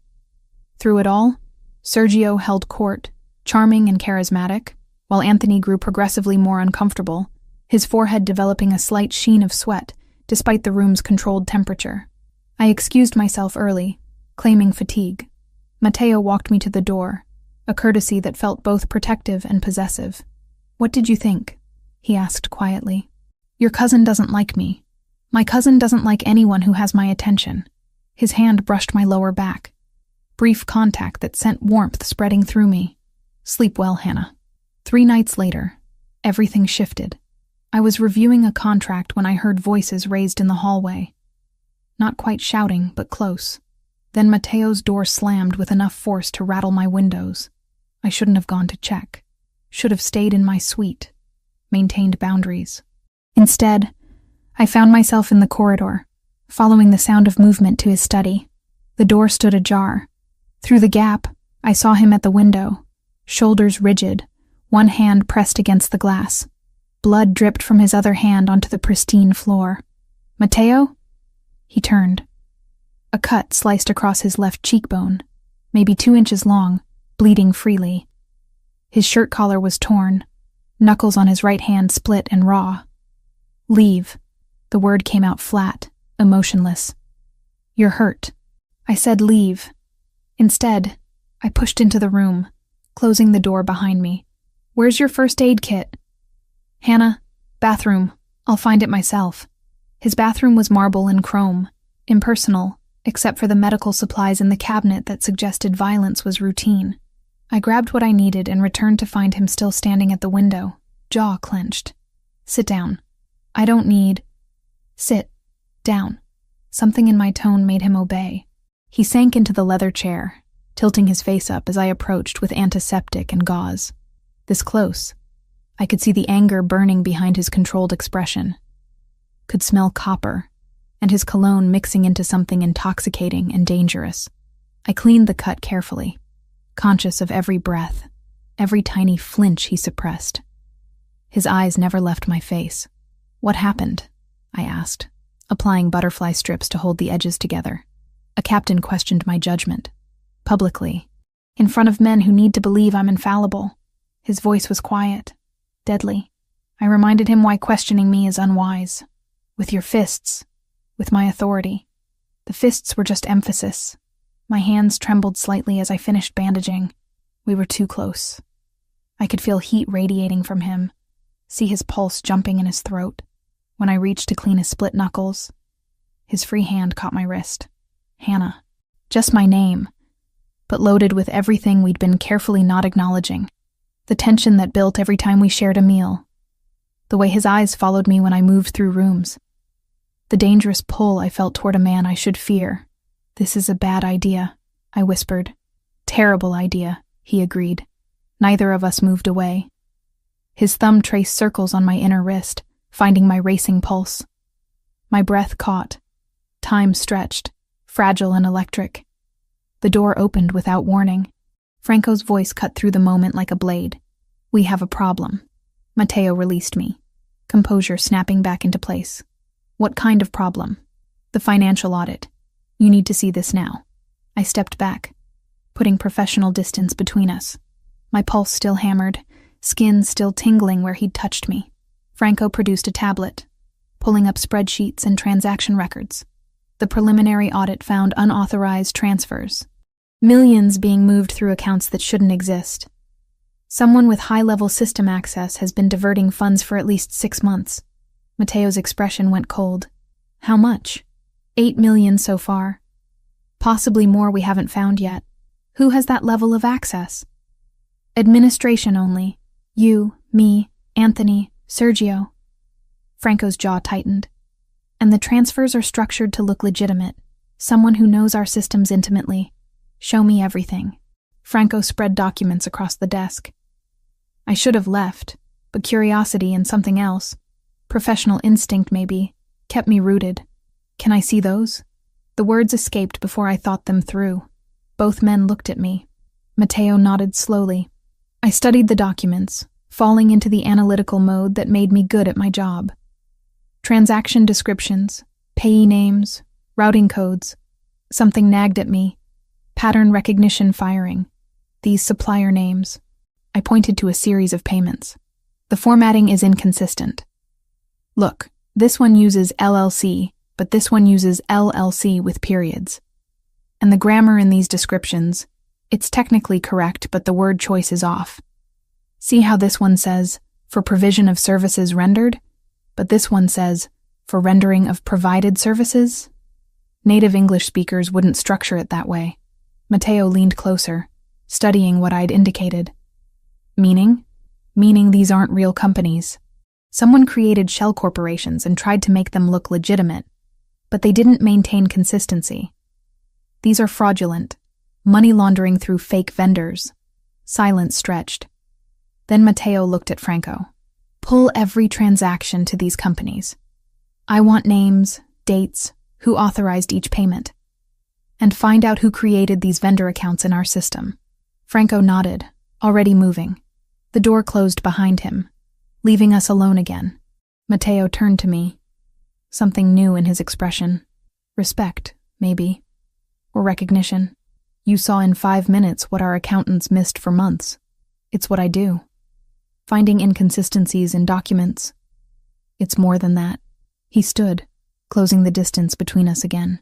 Through it all, Sergio held court, charming and charismatic, while Anthony grew progressively more uncomfortable, his forehead developing a slight sheen of sweat, despite the room's controlled temperature. I excused myself early, claiming fatigue. Matteo walked me to the door, a courtesy that felt both protective and possessive. "What did you think?" he asked quietly. "Your cousin doesn't like me. My cousin doesn't like anyone who has my attention." His hand brushed my lower back. Brief contact that sent warmth spreading through me. "Sleep well, Hannah." 3 nights later, everything shifted. I was reviewing a contract when I heard voices raised in the hallway. not quite shouting, but close. Then Mateo's door slammed with enough force to rattle my windows. I shouldn't have gone to check. Should have stayed in my suite, maintained boundaries. Instead, I found myself in the corridor, following the sound of movement to his study. The door stood ajar. Through the gap, I saw him at the window, shoulders rigid, one hand pressed against the glass. Blood dripped from his other hand onto the pristine floor. "Mateo?" He turned. A cut sliced across his left cheekbone, maybe 2 inches long, bleeding freely. His shirt collar was torn, knuckles on his right hand split and raw. "Leave." The word came out flat, emotionless. "You're hurt." I said leave. Instead, I pushed into the room, closing the door behind me. "Where's your first aid kit?" "Hannah, bathroom. I'll find it myself." His bathroom was marble and chrome, impersonal, except for the medical supplies in the cabinet that suggested violence was routine. I grabbed what I needed and returned to find him still standing at the window, jaw clenched. "Sit down." "I don't need—" "Sit. Down." Something in my tone made him obey. He sank into the leather chair, tilting his face up as I approached with antiseptic and gauze. This close, I could see the anger burning behind his controlled expression. Could smell copper, and his cologne mixing into something intoxicating and dangerous. I cleaned the cut carefully, conscious of every breath, every tiny flinch he suppressed. His eyes never left my face. "What happened?" I asked, applying butterfly strips to hold the edges together. A captain questioned my judgment, publicly, in front of men who need to believe I'm infallible. His voice was quiet, deadly. I reminded him why questioning me is unwise. "With your fists, with my authority." The fists were just emphasis. My hands trembled slightly as I finished bandaging. We were too close. I could feel heat radiating from him, see his pulse jumping in his throat. When I reached to clean his split knuckles, his free hand caught my wrist. Hannah. Just my name, but loaded with everything we'd been carefully not acknowledging. The tension that built every time we shared a meal. The way his eyes followed me when I moved through rooms. The dangerous pull I felt toward a man I should fear. "This is a bad idea," I whispered. "Terrible idea," he agreed. Neither of us moved away. His thumb traced circles on my inner wrist, finding my racing pulse. My breath caught. Time stretched, fragile and electric. The door opened without warning. Franco's voice cut through the moment like a blade. "We have a problem." Mateo released me, composure snapping back into place. "What kind of problem?" "The financial audit. You need to see this now." I stepped back, putting professional distance between us. My pulse still hammered, skin still tingling where he'd touched me. Franco produced a tablet, pulling up spreadsheets and transaction records. The preliminary audit found unauthorized transfers, millions being moved through accounts that shouldn't exist. Someone with high-level system access has been diverting funds for at least 6 months. Mateo's expression went cold. "How much?" 8 million so far. Possibly more we haven't found yet. Who has that level of access? Administration only. You, me, Anthony, Sergio. Franco's jaw tightened. And the transfers are structured to look legitimate. Someone who knows our systems intimately. "Show me everything." Franco spread documents across the desk. I should have left, but curiosity and something else, professional instinct maybe, kept me rooted. "Can I see those?" The words escaped before I thought them through. Both men looked at me. Mateo nodded slowly. I studied the documents, falling into the analytical mode that made me good at my job. Transaction descriptions, payee names, routing codes. Something nagged at me. Pattern recognition firing. These supplier names. I pointed to a series of payments. The formatting is inconsistent. "Look, this one uses LLC, but this one uses LLC with periods. And the grammar in these descriptions, it's technically correct, but the word choice is off. See how this one says, for provision of services rendered, but this one says, for rendering of provided services? Native English speakers wouldn't structure it that way." Mateo leaned closer, studying what I'd indicated. "Meaning? Meaning these aren't real companies. Someone created shell corporations and tried to make them look legitimate. but they didn't maintain consistency. These are fraudulent, money laundering through fake vendors. Silence stretched. Then Matteo looked at Franco. Pull every transaction to these companies. I want names, dates, who authorized each payment, and find out who created these vendor accounts in our system. Franco nodded, already moving. The door closed behind him, leaving us alone again. Matteo turned to me. Something new in his expression. Respect, maybe. Or recognition. You saw in 5 minutes what our accountants missed for months. It's what I do. Finding inconsistencies in documents. It's more than that. He stood, closing the distance between us again.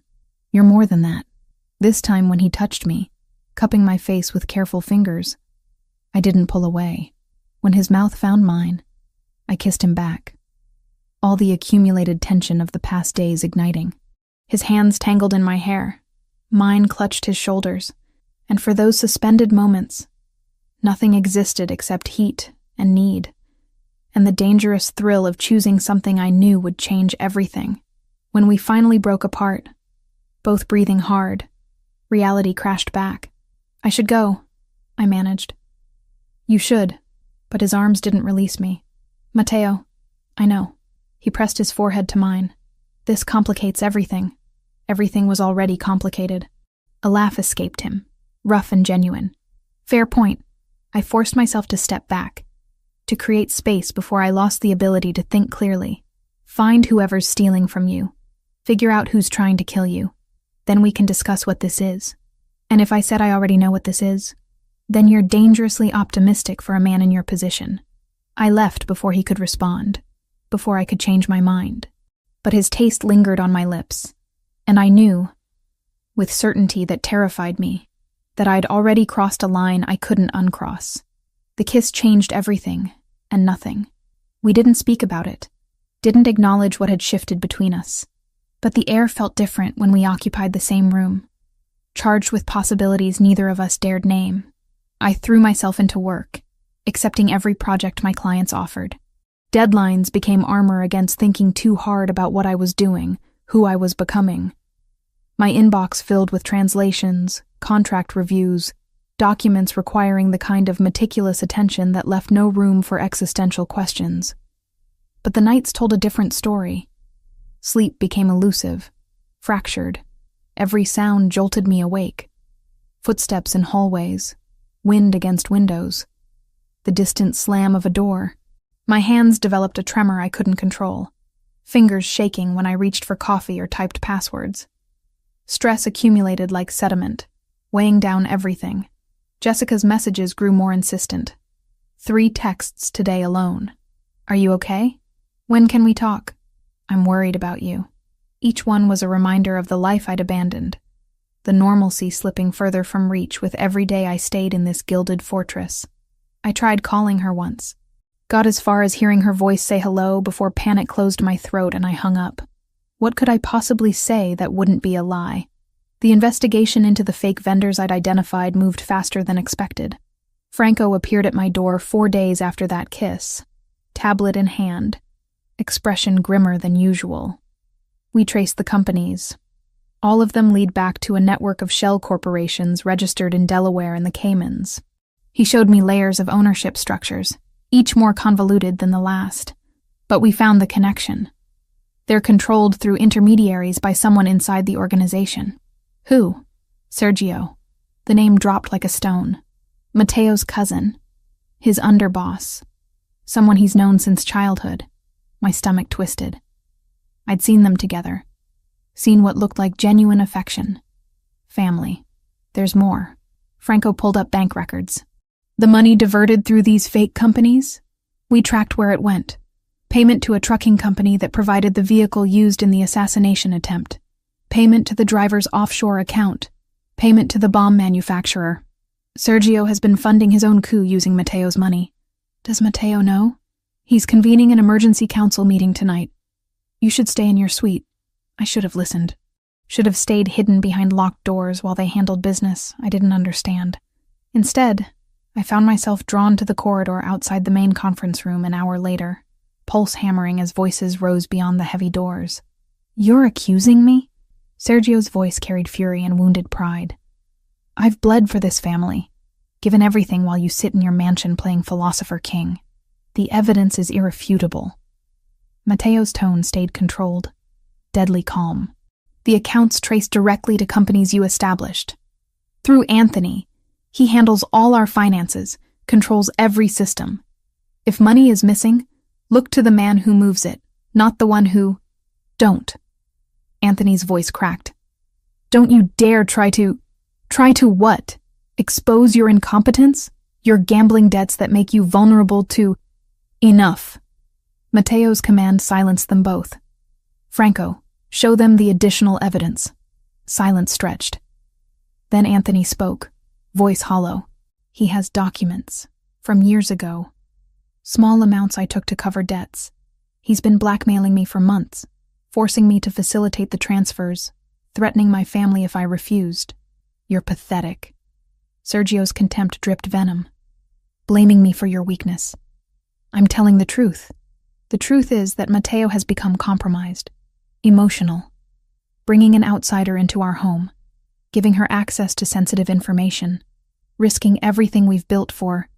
You're more than that. This time when he touched me, cupping my face with careful fingers, I didn't pull away. When his mouth found mine, I kissed him back. All the accumulated tension of the past days igniting. His hands tangled in my hair. Mine clutched his shoulders, and for those suspended moments, nothing existed except heat and need, and the dangerous thrill of choosing something I knew would change everything. When we finally broke apart, both breathing hard, reality crashed back. I should go, I managed. You should, but his arms didn't release me. Matteo, I know. He pressed his forehead to mine. This complicates everything. Everything was already complicated. A laugh escaped him, rough and genuine. Fair point. I forced myself to step back, to create space before I lost the ability to think clearly. Find whoever's stealing from you. Figure out who's trying to kill you. Then we can discuss what this is. And if I said I already know what this is, then you're dangerously optimistic for a man in your position. I left before he could respond, before I could change my mind. But his taste lingered on my lips, and I knew, with certainty that terrified me, that I'd already crossed a line I couldn't uncross. The kiss changed everything, and nothing. We didn't speak about it, didn't acknowledge what had shifted between us. But the air felt different when we occupied the same room, charged with possibilities neither of us dared name. I threw myself into work, accepting every project my clients offered. Deadlines became armor against thinking too hard about what I was doing, who I was becoming. My inbox filled with translations, contract reviews, documents requiring the kind of meticulous attention that left no room for existential questions. But the nights told a different story. Sleep became elusive, fractured. Every sound jolted me awake. Footsteps in hallways, wind against windows, the distant slam of a door. My hands developed a tremor I couldn't control, fingers shaking when I reached for coffee or typed passwords. Stress accumulated like sediment, weighing down everything. Jessica's messages grew more insistent. 3 texts today alone. Are you okay? When can we talk? I'm worried about you. Each one was a reminder of the life I'd abandoned, the normalcy slipping further from reach with every day I stayed in this gilded fortress. I tried calling her once. Got as far as hearing her voice say hello before panic closed my throat and I hung up. What could I possibly say that wouldn't be a lie? The investigation into the fake vendors I'd identified moved faster than expected. Franco appeared at my door 4 days after that kiss, tablet in hand, expression grimmer than usual. We traced the companies. All of them lead back to a network of shell corporations registered in Delaware and the Caymans. He showed me layers of ownership structures, each more convoluted than the last. But we found the connection. They're controlled through intermediaries by someone inside the organization. Who? Sergio. The name dropped like a stone. Matteo's cousin. His underboss. Someone he's known since childhood. My stomach twisted. I'd seen them together. Seen what looked like genuine affection. Family. There's more. Franco pulled up bank records. The money diverted through these fake companies? We tracked where it went. Payment to a trucking company that provided the vehicle used in the assassination attempt. Payment to the driver's offshore account. Payment to the bomb manufacturer. Sergio has been funding his own coup using Matteo's money. Does Matteo know? He's convening an emergency council meeting tonight. You should stay in your suite. I should have listened. Should have stayed hidden behind locked doors while they handled business I didn't understand. Instead, I found myself drawn to the corridor outside the main conference room an hour later, pulse hammering as voices rose beyond the heavy doors. You're accusing me? Sergio's voice carried fury and wounded pride. I've bled for this family, given everything while you sit in your mansion playing philosopher king. The evidence is irrefutable. Mateo's tone stayed controlled, deadly calm. The accounts trace directly to companies you established. Through Anthony, he handles all our finances, controls every system. If money is missing, look to the man who moves it, not the one who... Don't. Anthony's voice cracked. Don't you dare try to what? Expose your incompetence? Your gambling debts that make you vulnerable to... Enough. Mateo's command silenced them both. Franco, show them the additional evidence. Silence stretched. Then Anthony spoke, voice hollow. He has documents. From years ago. Small amounts I took to cover debts. He's been blackmailing me for months, forcing me to facilitate the transfers, threatening my family if I refused. You're pathetic. Sergio's contempt dripped venom. Blaming me for your weakness. I'm telling the truth. The truth is that Mateo has become compromised, emotional, bringing an outsider into our home, giving her access to sensitive information, risking everything we've built for.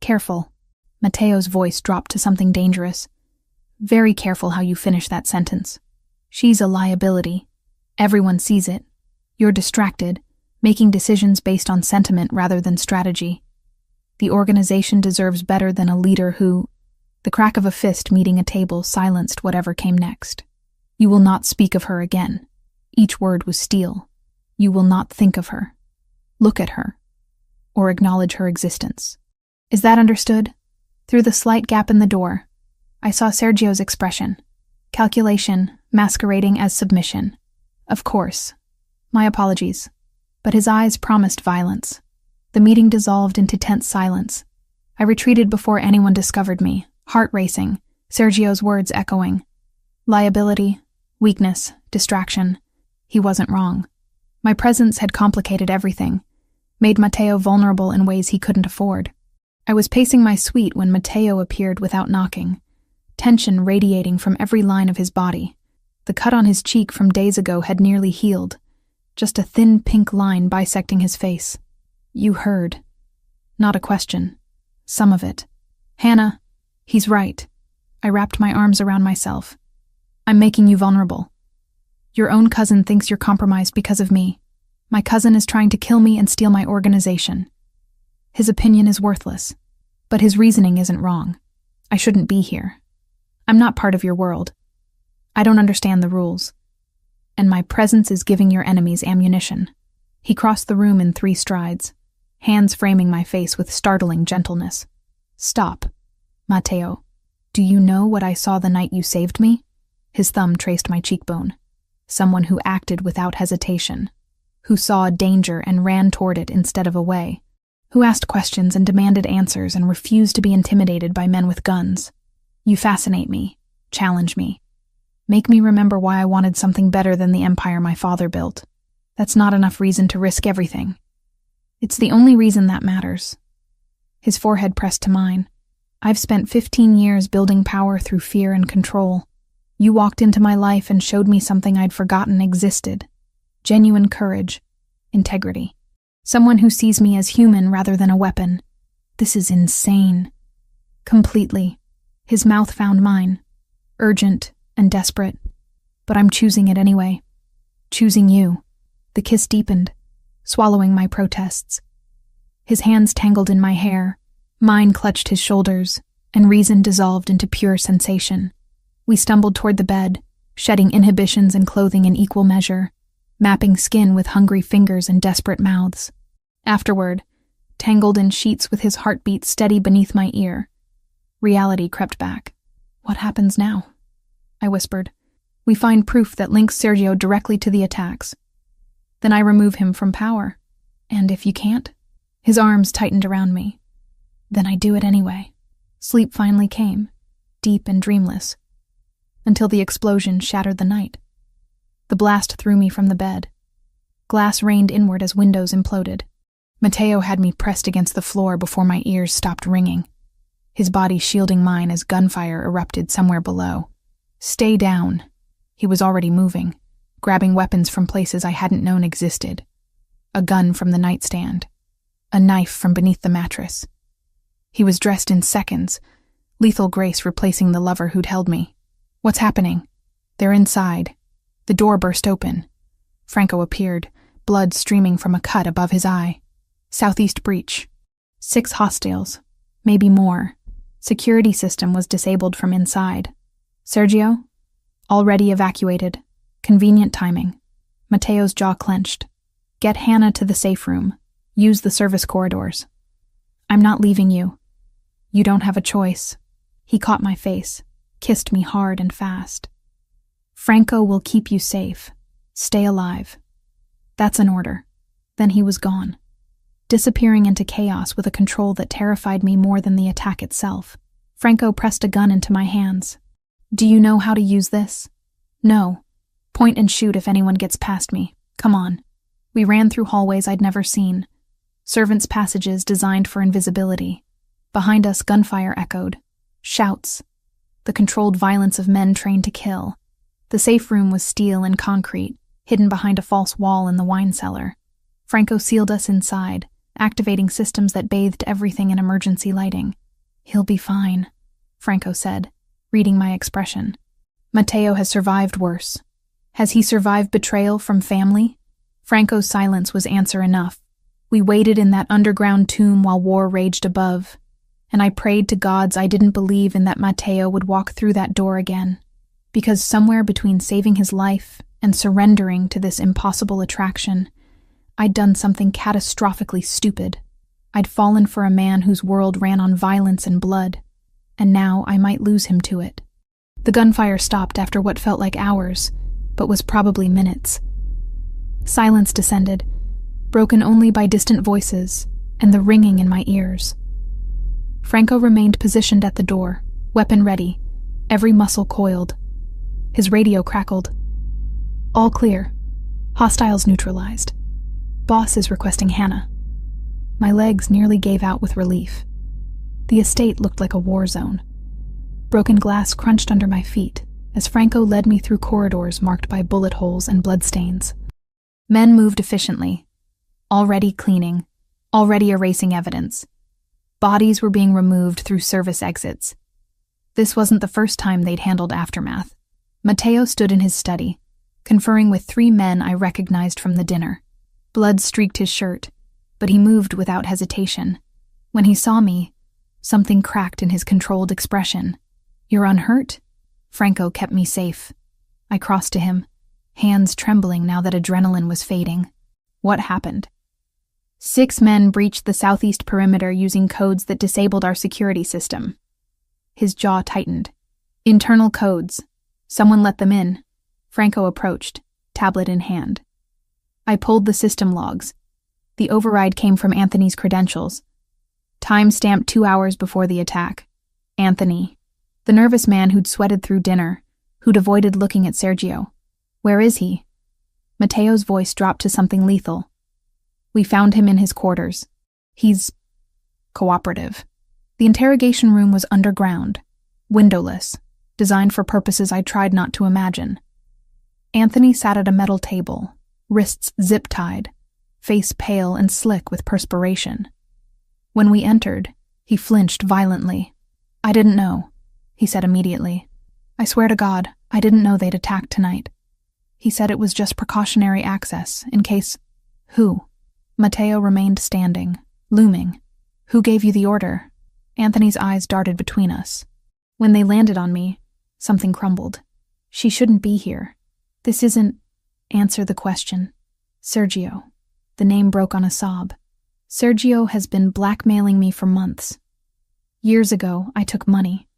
Careful. Mateo's voice dropped to something dangerous. Very careful how you finish that sentence. She's a liability. Everyone sees it. You're distracted, making decisions based on sentiment rather than strategy. The organization deserves better than a leader who... The crack of a fist meeting a table silenced whatever came next. You will not speak of her again. Each word was steel. You will not think of her, look at her, or acknowledge her existence. Is that understood? Through the slight gap in the door, I saw Sergio's expression. Calculation, masquerading as submission. Of course. My apologies. But his eyes promised violence. The meeting dissolved into tense silence. I retreated before anyone discovered me, heart racing, Sergio's words echoing. Liability, weakness, distraction. He wasn't wrong. My presence had complicated everything, made Mateo vulnerable in ways he couldn't afford. I was pacing my suite when Mateo appeared without knocking, tension radiating from every line of his body. The cut on his cheek from days ago had nearly healed, just a thin pink line bisecting his face. You heard. Not a question. Some of it. Hannah, he's right. I wrapped my arms around myself. I'm making you vulnerable. Your own cousin thinks you're compromised because of me. My cousin is trying to kill me and steal my organization. His opinion is worthless, but his reasoning isn't wrong. I shouldn't be here. I'm not part of your world. I don't understand the rules. And my presence is giving your enemies ammunition. He crossed the room in 3 strides, hands framing my face with startling gentleness. Stop. Mateo, do you know what I saw the night you saved me? His thumb traced my cheekbone. Someone who acted without hesitation, who saw danger and ran toward it instead of away, who asked questions and demanded answers and refused to be intimidated by men with guns. You fascinate me, challenge me, make me remember why I wanted something better than the empire my father built. That's not enough reason to risk everything. It's the only reason that matters. His forehead pressed to mine. I've spent 15 years building power through fear and control. You walked into my life and showed me something I'd forgotten existed. Genuine courage, integrity. Someone who sees me as human rather than a weapon. This is insane. Completely. His mouth found mine. Urgent and desperate. But I'm choosing it anyway. Choosing you. The kiss deepened, swallowing my protests. His hands tangled in my hair. Mine clutched his shoulders, and reason dissolved into pure sensation. We stumbled toward the bed, shedding inhibitions and clothing in equal measure, mapping skin with hungry fingers and desperate mouths. Afterward, tangled in sheets with his heartbeat steady beneath my ear, reality crept back. What happens now? I whispered. We find proof that links Sergio directly to the attacks. Then I remove him from power. And if you can't? His arms tightened around me. Then I do it anyway. Sleep finally came, deep and dreamless, until the explosion shattered the night. The blast threw me from the bed. Glass rained inward as windows imploded. Mateo had me pressed against the floor before my ears stopped ringing, his body shielding mine as gunfire erupted somewhere below. Stay down. He was already moving, grabbing weapons from places I hadn't known existed. A gun from the nightstand. A knife from beneath the mattress. He was dressed in seconds, lethal grace replacing the lover who'd held me. What's happening? They're inside. The door burst open. Franco appeared, blood streaming from a cut above his eye. Southeast breach. 6 hostiles. Maybe more. Security system was disabled from inside. Sergio? Already evacuated. Convenient timing. Mateo's jaw clenched. Get Hannah to the safe room. Use the service corridors. I'm not leaving you. You don't have a choice. He caught my face, kissed me hard and fast. Franco will keep you safe. Stay alive. That's an order. Then he was gone, disappearing into chaos with a control that terrified me more than the attack itself. Franco pressed a gun into my hands. Do you know how to use this? No. Point and shoot if anyone gets past me. Come on. We ran through hallways I'd never seen. Servants' passages designed for invisibility. Behind us, gunfire echoed. Shouts. The controlled violence of men trained to kill. The safe room was steel and concrete, hidden behind a false wall in the wine cellar. Franco sealed us inside, activating systems that bathed everything in emergency lighting. He'll be fine, Franco said, reading my expression. Mateo has survived worse. Has he survived betrayal from family? Franco's silence was answer enough. We waited in that underground tomb while war raged above, and I prayed to gods I didn't believe in that Mateo would walk through that door again. Because somewhere between saving his life and surrendering to this impossible attraction, I'd done something catastrophically stupid. I'd fallen for a man whose world ran on violence and blood, and now I might lose him to it. The gunfire stopped after what felt like hours, but was probably minutes. Silence descended, broken only by distant voices and the ringing in my ears. Franco remained positioned at the door, weapon ready, every muscle coiled. His radio crackled. All clear. Hostiles neutralized. Boss is requesting Hannah. My legs nearly gave out with relief. The estate looked like a war zone. Broken glass crunched under my feet as Franco led me through corridors marked by bullet holes and bloodstains. Men moved efficiently, already cleaning, already erasing evidence. Bodies were being removed through service exits. This wasn't the first time they'd handled aftermath. Mateo stood in his study, conferring with 3 men I recognized from the dinner. Blood streaked his shirt, but he moved without hesitation. When he saw me, something cracked in his controlled expression. You're unhurt? Franco kept me safe. I crossed to him, hands trembling now that adrenaline was fading. What happened? 6 men breached the southeast perimeter using codes that disabled our security system. His jaw tightened. Internal codes. Someone let them in. Franco approached, tablet in hand. I pulled the system logs. The override came from Anthony's credentials. Time stamped 2 hours before the attack. Anthony. The nervous man who'd sweated through dinner, who'd avoided looking at Sergio. Where is he? Mateo's voice dropped to something lethal. We found him in his quarters. He's cooperative. The interrogation room was underground, windowless, designed for purposes I tried not to imagine. Anthony sat at a metal table, wrists zip-tied, face pale and slick with perspiration. When we entered, he flinched violently. I didn't know, he said immediately. I swear to God, I didn't know they'd attack tonight. He said it was just precautionary access, in case... Who? Mateo remained standing, looming. Who gave you the order? Anthony's eyes darted between us. When they landed on me, something crumbled. She shouldn't be here. This isn't... Answer the question. Sergio. The name broke on a sob. Sergio has been blackmailing me for months. Years ago, I took money.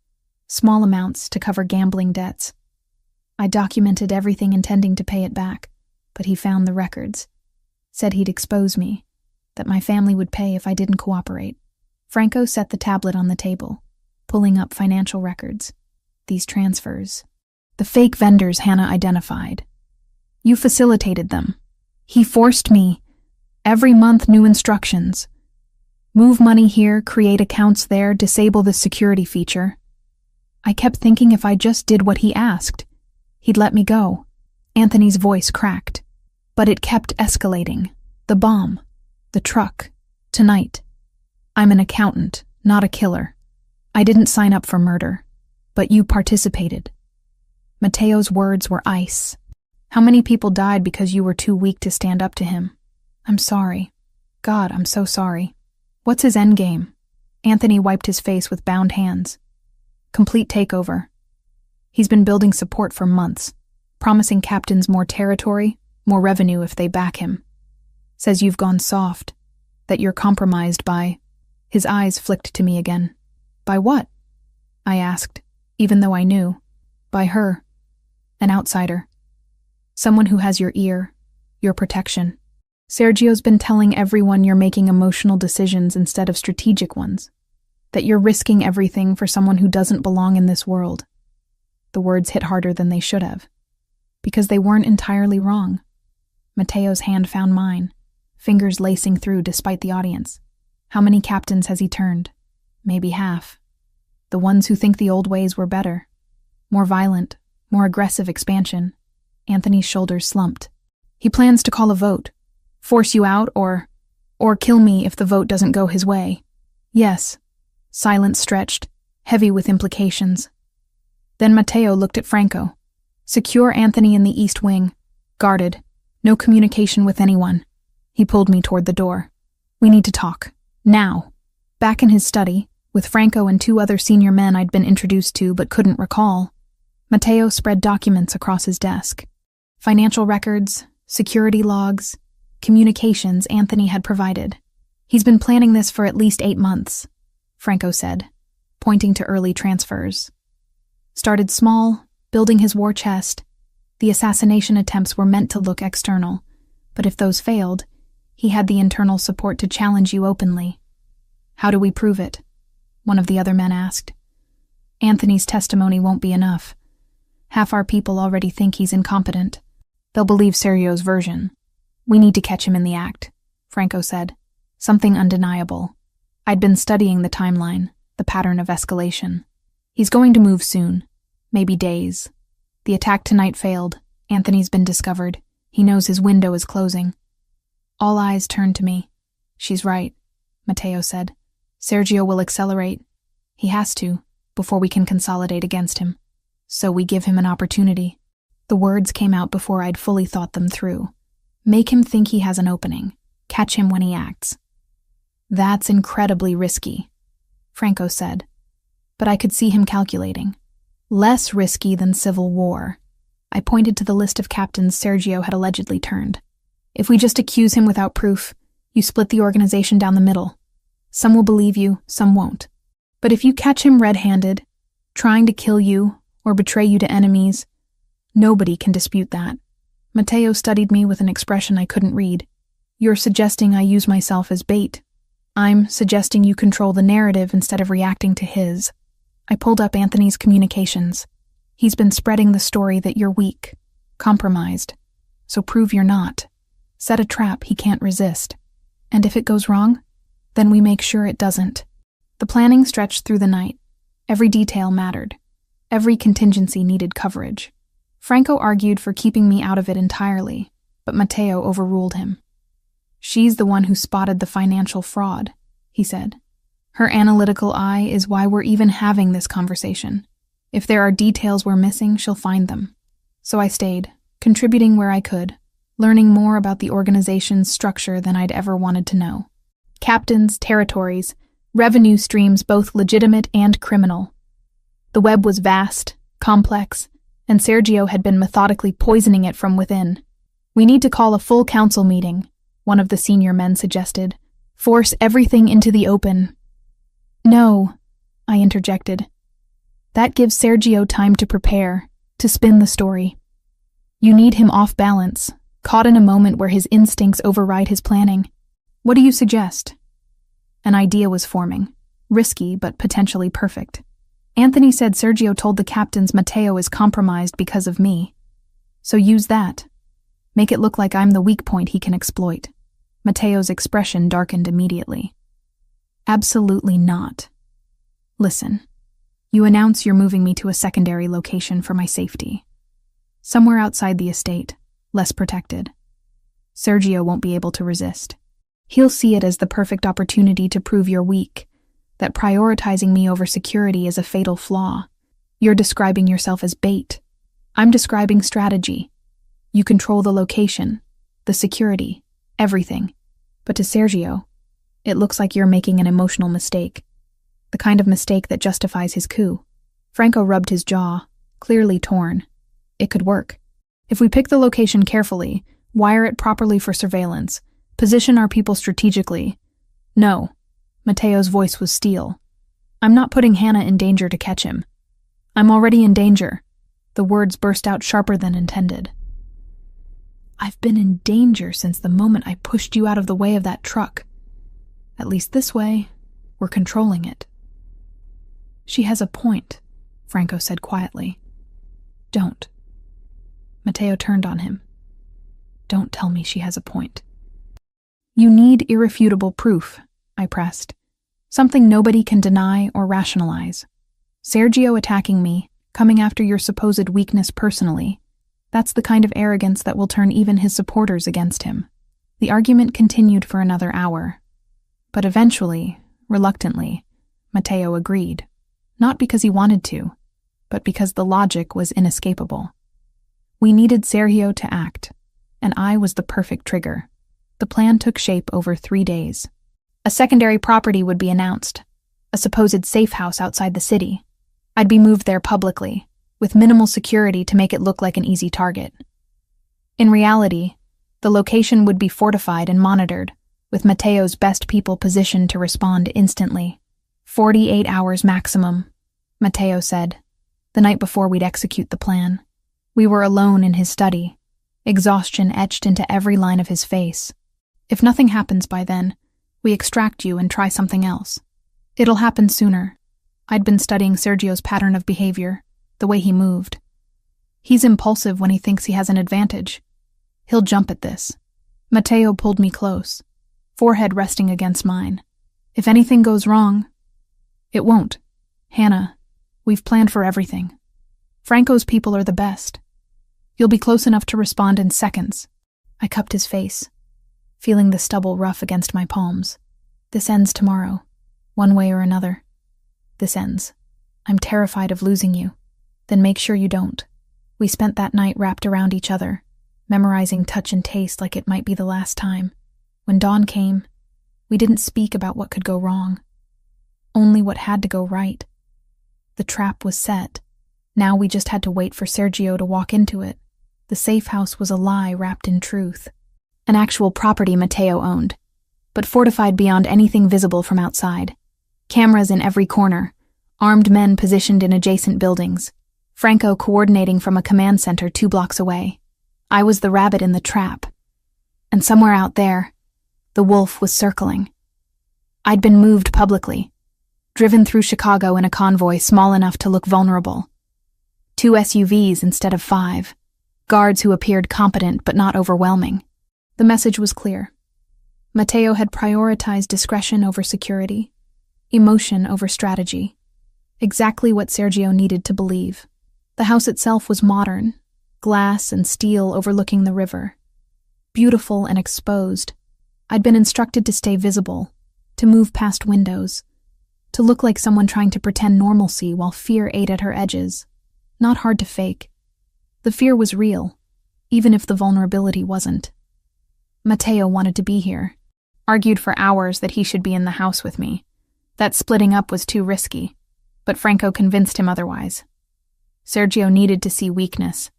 Small amounts to cover gambling debts. I documented everything intending to pay it back, but he found the records. Said he'd expose me, that my family would pay if I didn't cooperate. Franco set the tablet on the table, pulling up financial records. These transfers. The fake vendors Hannah identified. You facilitated them. He forced me. Every month new instructions. Move money here, create accounts there, disable the security feature. I kept thinking if I just did what he asked, He'd let me go. Anthony's voice cracked. But it kept escalating. The bomb. The truck. Tonight. I'm an accountant, not a killer. I didn't sign up for murder. But you participated. Mateo's words were ice. How many people died because you were too weak to stand up to him? I'm sorry. God, I'm so sorry. What's his endgame? Anthony wiped his face with bound hands. Complete takeover. He's been building support for months, promising captains more territory, more revenue if they back him. Says you've gone soft, that you're compromised by... His eyes flicked to me again. By what? I asked, even though I knew. By her. An outsider. Someone who has your ear, your protection. Sergio's been telling everyone you're making emotional decisions instead of strategic ones. That you're risking everything for someone who doesn't belong in this world. The words hit harder than they should have. Because they weren't entirely wrong. Mateo's hand found mine, fingers lacing through despite the audience. How many captains has he turned? Maybe half. The ones who think the old ways were better. More violent, more aggressive expansion. Anthony's shoulders slumped. He plans to call a vote. Force you out or kill me if the vote doesn't go his way. Yes. Silence stretched, heavy with implications. Then Mateo looked at Franco. Secure Anthony in the east wing. Guarded. No communication with anyone. He pulled me toward the door. We need to talk. Now. Back in his study, with Franco and 2 other senior men I'd been introduced to but couldn't recall, Mateo spread documents across his desk. Financial records, security logs, communications Anthony had provided. He's been planning this for at least 8 months, Franco said, pointing to early transfers. Started small, building his war chest. The assassination attempts were meant to look external, but if those failed, he had the internal support to challenge you openly. How do we prove it? One of the other men asked. Anthony's testimony won't be enough. Half our people already think he's incompetent. They'll believe Sergio's version. We need to catch him in the act, Franco said. Something undeniable. I'd been studying the timeline, the pattern of escalation. He's going to move soon. Maybe days. The attack tonight failed. Anthony's been discovered. He knows his window is closing. All eyes turned to me. She's right, Mateo said. Sergio will accelerate. He has to, before we can consolidate against him. So we give him an opportunity. The words came out before I'd fully thought them through. Make him think he has an opening. Catch him when he acts. That's incredibly risky, Franco said. But I could see him calculating. Less risky than civil war. I pointed to the list of captains Sergio had allegedly turned. If we just accuse him without proof, you split the organization down the middle. Some will believe you, some won't. But if you catch him red-handed, trying to kill you or betray you to enemies, nobody can dispute that. Mateo studied me with an expression I couldn't read. You're suggesting I use myself as bait. I'm suggesting you control the narrative instead of reacting to his. I pulled up Anthony's communications. He's been spreading the story that you're weak, compromised. So prove you're not. Set a trap he can't resist. And if it goes wrong, then we make sure it doesn't. The planning stretched through the night. Every detail mattered. Every contingency needed coverage. Franco argued for keeping me out of it entirely, but Mateo overruled him. She's the one who spotted the financial fraud, he said. Her analytical eye is why we're even having this conversation. If there are details we're missing, she'll find them. So I stayed, contributing where I could, learning more about the organization's structure than I'd ever wanted to know. Captains, territories, revenue streams both legitimate and criminal. The web was vast, complex, and Sergio had been methodically poisoning it from within. We need to call a full council meeting, one of the senior men suggested. Force everything into the open. No, I interjected. That gives Sergio time to prepare, to spin the story. You need him off balance, caught in a moment where his instincts override his planning. What do you suggest? An idea was forming, risky but potentially perfect. Anthony said Sergio told the captains Mateo is compromised because of me. So use that. Make it look like I'm the weak point he can exploit. Mateo's expression darkened immediately. Absolutely not. Listen, you announce you're moving me to a secondary location for my safety. Somewhere outside the estate, less protected. Sergio won't be able to resist. He'll see it as the perfect opportunity to prove you're weak, that prioritizing me over security is a fatal flaw. You're describing yourself as bait. I'm describing strategy. You control the location, the security, everything. But to Sergio, it looks like you're making an emotional mistake. The kind of mistake that justifies his coup. Franco rubbed his jaw, clearly torn. It could work. If we pick the location carefully, wire it properly for surveillance, position our people strategically. No. Mateo's voice was steel. I'm not putting Hannah in danger to catch him. I'm already in danger. The words burst out sharper than intended. I've been in danger since the moment I pushed you out of the way of that truck. At least this way, we're controlling it. She has a point, Franco said quietly. Don't. Mateo turned on him. Don't tell me she has a point. You need irrefutable proof, I pressed. Something nobody can deny or rationalize. Sergio attacking me, coming after your supposed weakness personally, that's the kind of arrogance that will turn even his supporters against him. The argument continued for another hour. But eventually, reluctantly, Mateo agreed. Not because he wanted to, but because the logic was inescapable. We needed Sergio to act, and I was the perfect trigger. The plan took shape over 3 days. A secondary property would be announced, a supposed safe house outside the city. I'd be moved there publicly, with minimal security to make it look like an easy target. In reality, the location would be fortified and monitored, with Mateo's best people positioned to respond instantly. 48 hours maximum, Mateo said, the night before we'd execute the plan. We were alone in his study, exhaustion etched into every line of his face. If nothing happens by then, we extract you and try something else. It'll happen sooner. I'd been studying Sergio's pattern of behavior, the way he moved. He's impulsive when he thinks he has an advantage. He'll jump at this. Mateo pulled me close, forehead resting against mine. If anything goes wrong, it won't. Hannah, we've planned for everything. Franco's people are the best. You'll be close enough to respond in seconds. I cupped his face, feeling the stubble rough against my palms. This ends tomorrow, one way or another. This ends. I'm terrified of losing you. Then make sure you don't. We spent that night wrapped around each other, memorizing touch and taste like it might be the last time. When dawn came, we didn't speak about what could go wrong. Only what had to go right. The trap was set. Now we just had to wait for Sergio to walk into it. The safe house was a lie wrapped in truth. An actual property Mateo owned, but fortified beyond anything visible from outside. Cameras in every corner, armed men positioned in adjacent buildings, Franco coordinating from a command center 2 blocks away. I was the rabbit in the trap. And somewhere out there, the wolf was circling. I'd been moved publicly, driven through Chicago in a convoy small enough to look vulnerable. 2 SUVs instead of 5, guards who appeared competent but not overwhelming. The message was clear. Mateo had prioritized discretion over security, emotion over strategy. Exactly what Sergio needed to believe. The house itself was modern, glass and steel overlooking the river. Beautiful and exposed. I'd been instructed to stay visible, to move past windows, to look like someone trying to pretend normalcy while fear ate at her edges. Not hard to fake. The fear was real, even if the vulnerability wasn't. Mateo wanted to be here, argued for hours that he should be in the house with me. That splitting up was too risky, but Franco convinced him otherwise. Sergio needed to see weakness,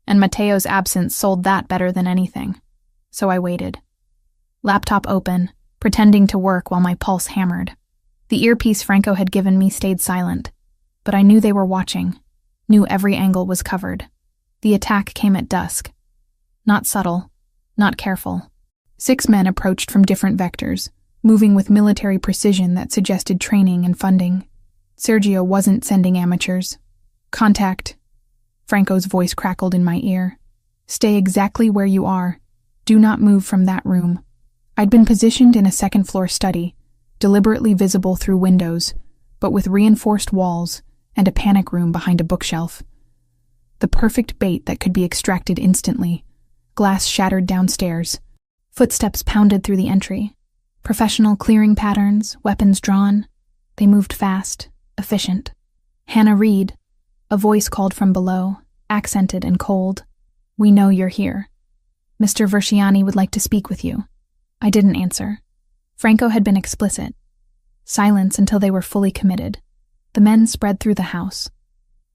and Mateo's absence sold that better than anything. So I waited. Laptop open, pretending to work while my pulse hammered. The earpiece Franco had given me stayed silent, but I knew they were watching, knew every angle was covered. The attack came at dusk. Not subtle, not careful. 6 men approached from different vectors, moving with military precision that suggested training and funding. Sergio wasn't sending amateurs. Contact. Franco's voice crackled in my ear. Stay exactly where you are. Do not move from that room. I'd been positioned in a second-floor study, deliberately visible through windows, but with reinforced walls and a panic room behind a bookshelf. The perfect bait that could be extracted instantly. Glass shattered downstairs. Footsteps pounded through the entry. Professional clearing patterns, weapons drawn. They moved fast, efficient. "Hannah Reed," a voice called from below, accented and cold. "We know you're here. Mr. Versiani would like to speak with you." I didn't answer. Franco had been explicit. Silence until they were fully committed. The men spread through the house.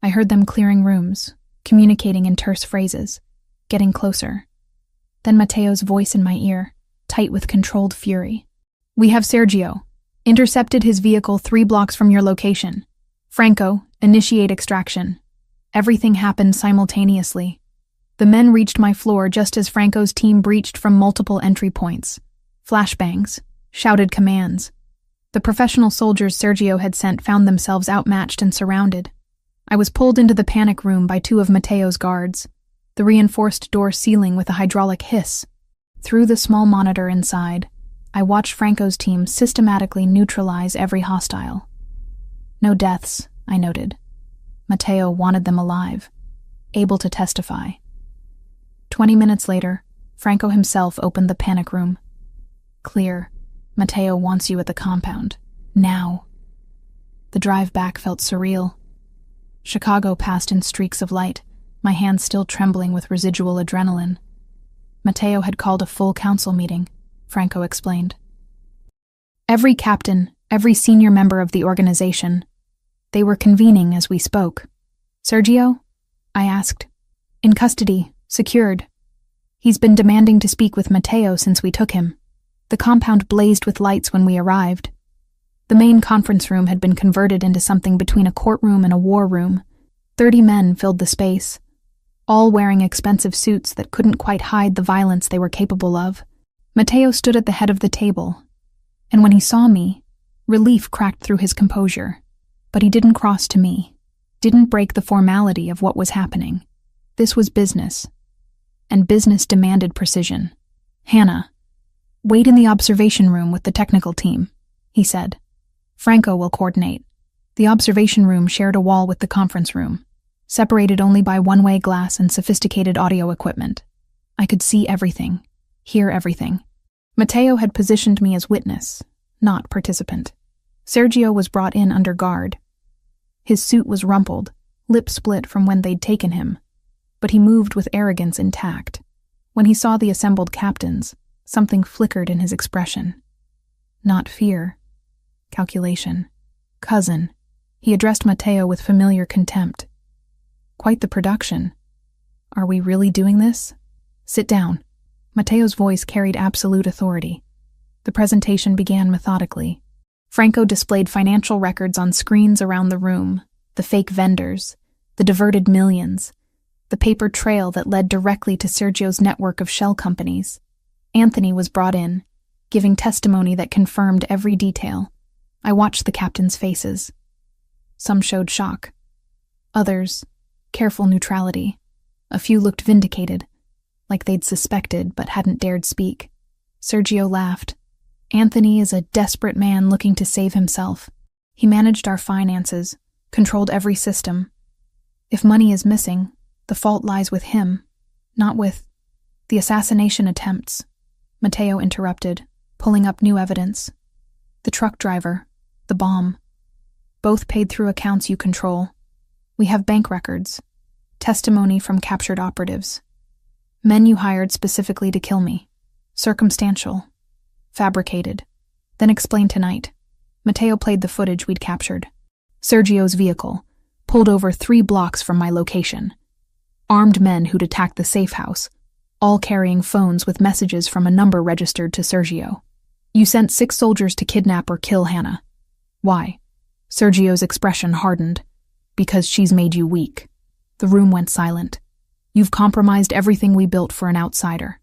I heard them clearing rooms, communicating in terse phrases, getting closer. Then Matteo's voice in my ear, tight with controlled fury. "We have Sergio. Intercepted his vehicle 3 blocks from your location. Franco, initiate extraction." Everything happened simultaneously. The men reached my floor just as Franco's team breached from multiple entry points. Flashbangs, shouted commands. The professional soldiers Sergio had sent found themselves outmatched and surrounded. I was pulled into the panic room by 2 of Matteo's guards, the reinforced door sealing with a hydraulic hiss. Through the small monitor inside, I watched Franco's team systematically neutralize every hostile. No deaths, I noted. Matteo wanted them alive, able to testify. 20 minutes later, Franco himself opened the panic room. "Clear. Matteo wants you at the compound. Now." The drive back felt surreal. Chicago passed in streaks of light, my hands still trembling with residual adrenaline. Matteo had called a full council meeting, Franco explained. Every captain, every senior member of the organization. They were convening as we spoke. "Sergio?" I asked. "In custody, secured. He's been demanding to speak with Matteo since we took him." The compound blazed with lights when we arrived. The main conference room had been converted into something between a courtroom and a war room. 30 men filled the space, all wearing expensive suits that couldn't quite hide the violence they were capable of. Matteo stood at the head of the table, and when he saw me, relief cracked through his composure. But he didn't cross to me, didn't break the formality of what was happening. This was business, and business demanded precision. "Hannah, wait in the observation room with the technical team," he said. "Franco will coordinate." The observation room shared a wall with the conference room, separated only by one-way glass and sophisticated audio equipment. I could see everything, hear everything. Matteo had positioned me as witness, not participant. Sergio was brought in under guard. His suit was rumpled, lip split from when they'd taken him, but he moved with arrogance intact. When he saw the assembled captains, something flickered in his expression. Not fear. Calculation. "Cousin," he addressed Matteo with familiar contempt. "Quite the production. Are we really doing this? Sit down." Matteo's voice carried absolute authority. The presentation began methodically. Franco displayed financial records on screens around the room, the fake vendors, the diverted millions, the paper trail that led directly to Sergio's network of shell companies. Anthony was brought in, giving testimony that confirmed every detail. I watched the captains' faces. Some showed shock. Others, careful neutrality. A few looked vindicated, like they'd suspected but hadn't dared speak. Sergio laughed. "Anthony is a desperate man looking to save himself. He managed our finances, controlled every system. If money is missing, the fault lies with him, not with the assassination attempts." Matteo interrupted, pulling up new evidence. "The truck driver, the bomb. Both paid through accounts you control. We have bank records, testimony from captured operatives. Men you hired specifically to kill me. Circumstantial. Fabricated. Then explain tonight." Matteo played the footage we'd captured. Sergio's vehicle, pulled over 3 blocks from my location. Armed men who'd attacked the safe house, all carrying phones with messages from a number registered to Sergio. "You sent 6 soldiers to kidnap or kill Hannah. Why?" Sergio's expression hardened. "Because she's made you weak." The room went silent. "You've compromised everything we built for an outsider.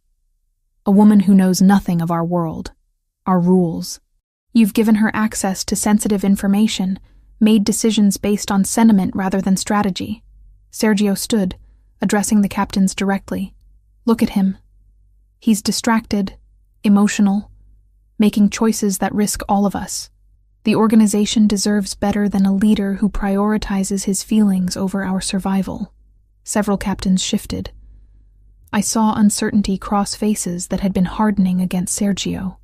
A woman who knows nothing of our world, our rules. You've given her access to sensitive information, made decisions based on sentiment rather than strategy." Sergio stood, addressing the captains directly. "Look at him. He's distracted, emotional, making choices that risk all of us. The organization deserves better than a leader who prioritizes his feelings over our survival." Several captains shifted. I saw uncertainty cross faces that had been hardening against Sergio.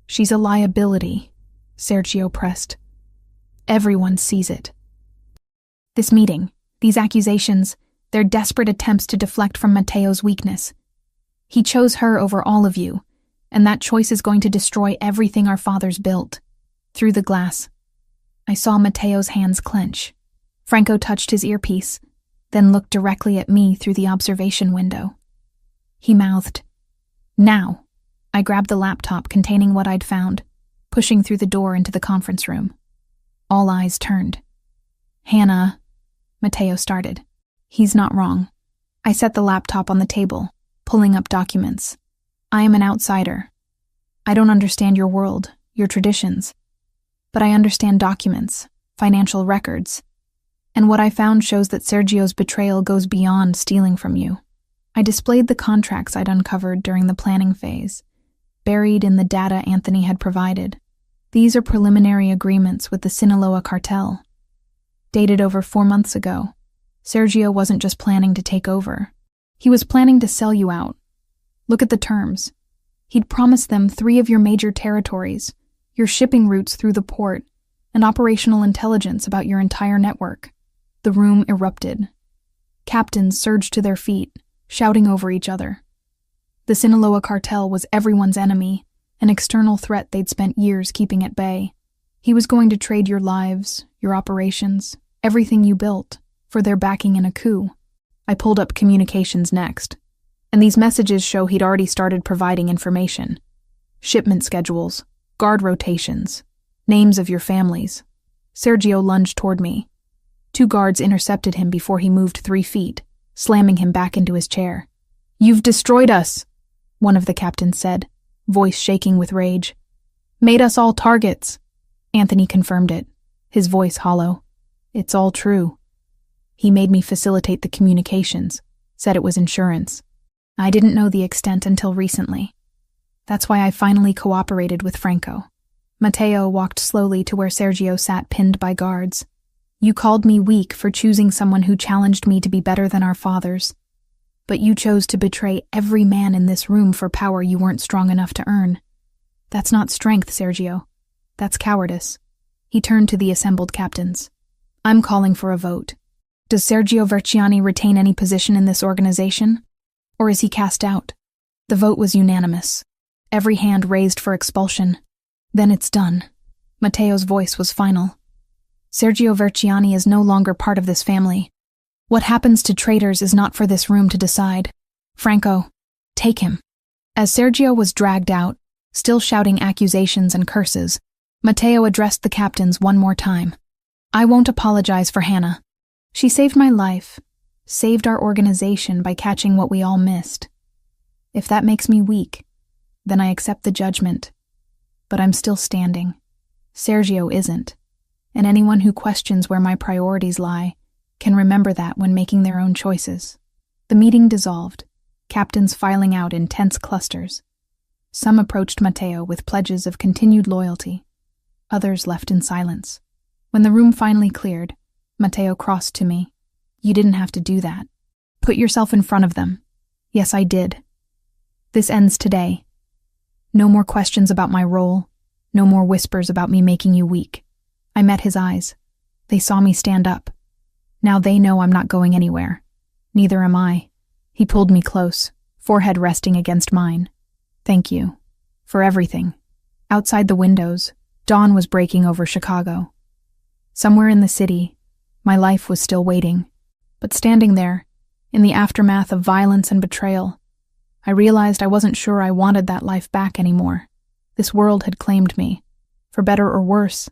"She's a liability," Sergio pressed. "Everyone sees it." This meeting, these accusations, they're desperate attempts to deflect from Matteo's weakness. He chose her over all of you, and that choice is going to destroy everything our fathers built. Through the glass, I saw Matteo's hands clench. Franco touched his earpiece, then looked directly at me through the observation window. He mouthed, "Now." I grabbed the laptop containing what I'd found, pushing through the door into the conference room. All eyes turned. "Hannah," Matteo started. "He's not wrong." I set the laptop on the table, pulling up documents. "I am an outsider. I don't understand your world, your traditions. But I understand documents, financial records. And what I found shows that Sergio's betrayal goes beyond stealing from you." I displayed the contracts I'd uncovered during the planning phase, buried in the data Anthony had provided. These are preliminary agreements with the Sinaloa cartel. Dated over 4 months ago, Sergio wasn't just planning to take over. He was planning to sell you out. Look at the terms. He'd promised them 3 of your major territories, your shipping routes through the port, and operational intelligence about your entire network. The room erupted. Captains surged to their feet, shouting over each other. The Sinaloa cartel was everyone's enemy, an external threat they'd spent years keeping at bay. He was going to trade your lives, your operations, everything you built, for their backing in a coup. I pulled up communications next, and these messages show he'd already started providing information. Shipment schedules, guard rotations, names of your families. Sergio lunged toward me. 2 guards intercepted him before he moved 3 feet, slamming him back into his chair. "You've destroyed us," one of the captains said, voice shaking with rage. "Made us all targets." Anthony confirmed it, his voice hollow. "It's all true. He made me facilitate the communications, said it was insurance. I didn't know the extent until recently. That's why I finally cooperated with Franco." Matteo walked slowly to where Sergio sat pinned by guards. "You called me weak for choosing someone who challenged me to be better than our fathers. But you chose to betray every man in this room for power you weren't strong enough to earn. That's not strength, Sergio. That's cowardice." He turned to the assembled captains. "I'm calling for a vote. Does Sergio Verciani retain any position in this organization? Or is he cast out?" The vote was unanimous. Every hand raised for expulsion. "Then it's done." Matteo's voice was final. "Sergio Verciani is no longer part of this family. What happens to traitors is not for this room to decide. Franco, take him." As Sergio was dragged out, still shouting accusations and curses, Matteo addressed the captains one more time. "I won't apologize for Hannah. She saved my life, saved our organization by catching what we all missed. If that makes me weak, then I accept the judgment. But I'm still standing. Sergio isn't. And anyone who questions where my priorities lie can remember that when making their own choices." The meeting dissolved, captains filing out in tense clusters. Some approached Matteo with pledges of continued loyalty. Others left in silence. When the room finally cleared, Matteo crossed to me. "You didn't have to do that. Put yourself in front of them." "Yes, I did. This ends today. No more questions about my role. No more whispers about me making you weak." I met his eyes. They saw me stand up. Now they know I'm not going anywhere. Neither am I. He pulled me close, forehead resting against mine. "Thank you. For everything." Outside the windows, dawn was breaking over Chicago. Somewhere in the city, my life was still waiting. But standing there, in the aftermath of violence and betrayal, I realized I wasn't sure I wanted that life back anymore. This world had claimed me. For better or worse,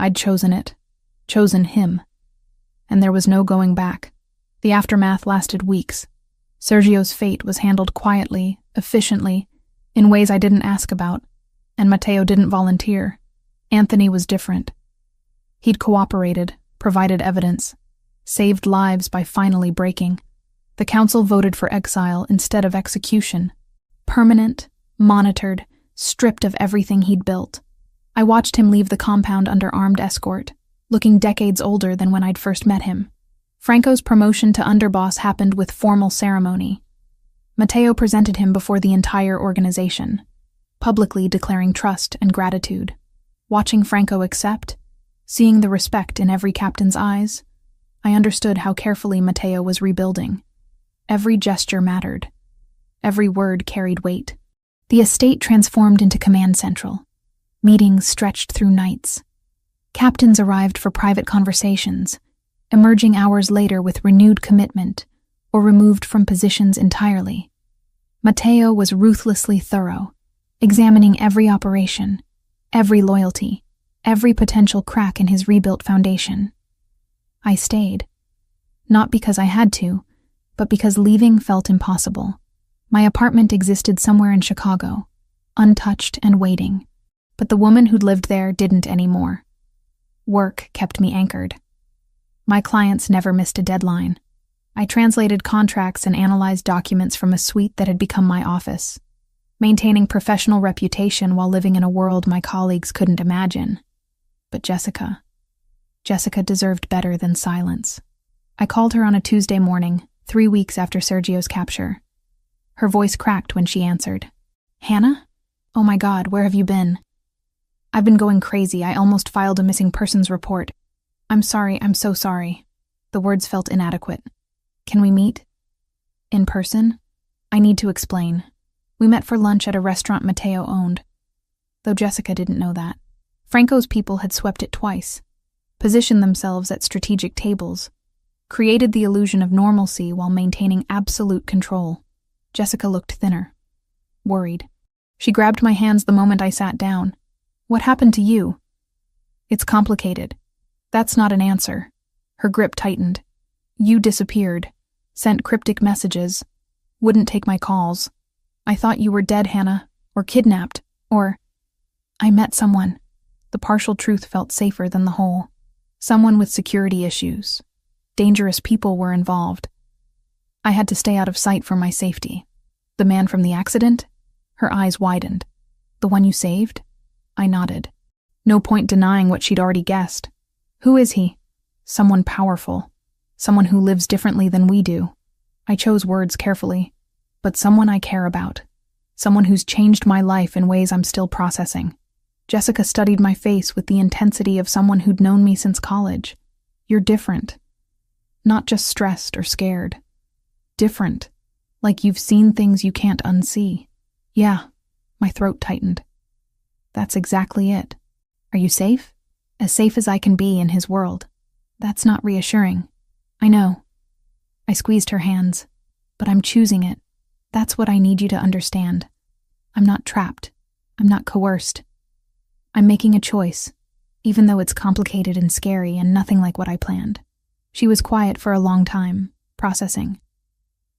I'd chosen it. Chosen him. And there was no going back. The aftermath lasted weeks. Sergio's fate was handled quietly, efficiently, in ways I didn't ask about, and Matteo didn't volunteer. Anthony was different. He'd cooperated, provided evidence, saved lives by finally breaking. The council voted for exile instead of execution. Permanent, monitored, stripped of everything he'd built. I watched him leave the compound under armed escort, looking decades older than when I'd first met him. Franco's promotion to underboss happened with formal ceremony. Matteo presented him before the entire organization, publicly declaring trust and gratitude. Watching Franco accept, seeing the respect in every captain's eyes, I understood how carefully Matteo was rebuilding. Every gesture mattered. Every word carried weight. The estate transformed into command central. Meetings stretched through nights. Captains arrived for private conversations, emerging hours later with renewed commitment or removed from positions entirely. Matteo was ruthlessly thorough, examining every operation, every loyalty, every potential crack in his rebuilt foundation. I stayed. Not because I had to, but because leaving felt impossible. My apartment existed somewhere in Chicago, untouched and waiting, but the woman who'd lived there didn't anymore. Work kept me anchored. My clients never missed a deadline. I translated contracts and analyzed documents from a suite that had become my office, maintaining professional reputation while living in a world my colleagues couldn't imagine. But Jessica deserved better than silence. I called her on a Tuesday morning, 3 weeks after Sergio's capture. Her voice cracked when she answered. "Hannah? Oh my God, where have you been? I've been going crazy. I almost filed a missing persons report. I'm sorry, I'm so sorry." The words felt inadequate. "Can we meet? In person? I need to explain. We met for lunch at a restaurant Matteo owned." Though Jessica didn't know that. Franco's people had swept it twice, positioned themselves at strategic tables, created the illusion of normalcy while maintaining absolute control. Jessica looked thinner, worried. She grabbed my hands the moment I sat down. "What happened to you?" "It's complicated. That's not an answer." Her grip tightened. "You disappeared, sent cryptic messages, wouldn't take my calls. I thought you were dead, Hannah, or kidnapped, or—" "I met someone." The partial truth felt safer than the whole. Someone with security issues. Dangerous people were involved. I had to stay out of sight for my safety. "The man from the accident?" Her eyes widened. "The one you saved?" I nodded. No point denying what she'd already guessed. "Who is he?" "Someone powerful. Someone who lives differently than we do." I chose words carefully. "But someone I care about. Someone who's changed my life in ways I'm still processing." Jessica studied my face with the intensity of someone who'd known me since college. "You're different. Not just stressed or scared. Different. Like you've seen things you can't unsee." "Yeah." My throat tightened. "That's exactly it." "Are you safe?" "As safe as I can be in his world." "That's not reassuring." "I know." I squeezed her hands. "But I'm choosing it. That's what I need you to understand. I'm not trapped. I'm not coerced. I'm making a choice, even though it's complicated and scary and nothing like what I planned." She was quiet for a long time, processing.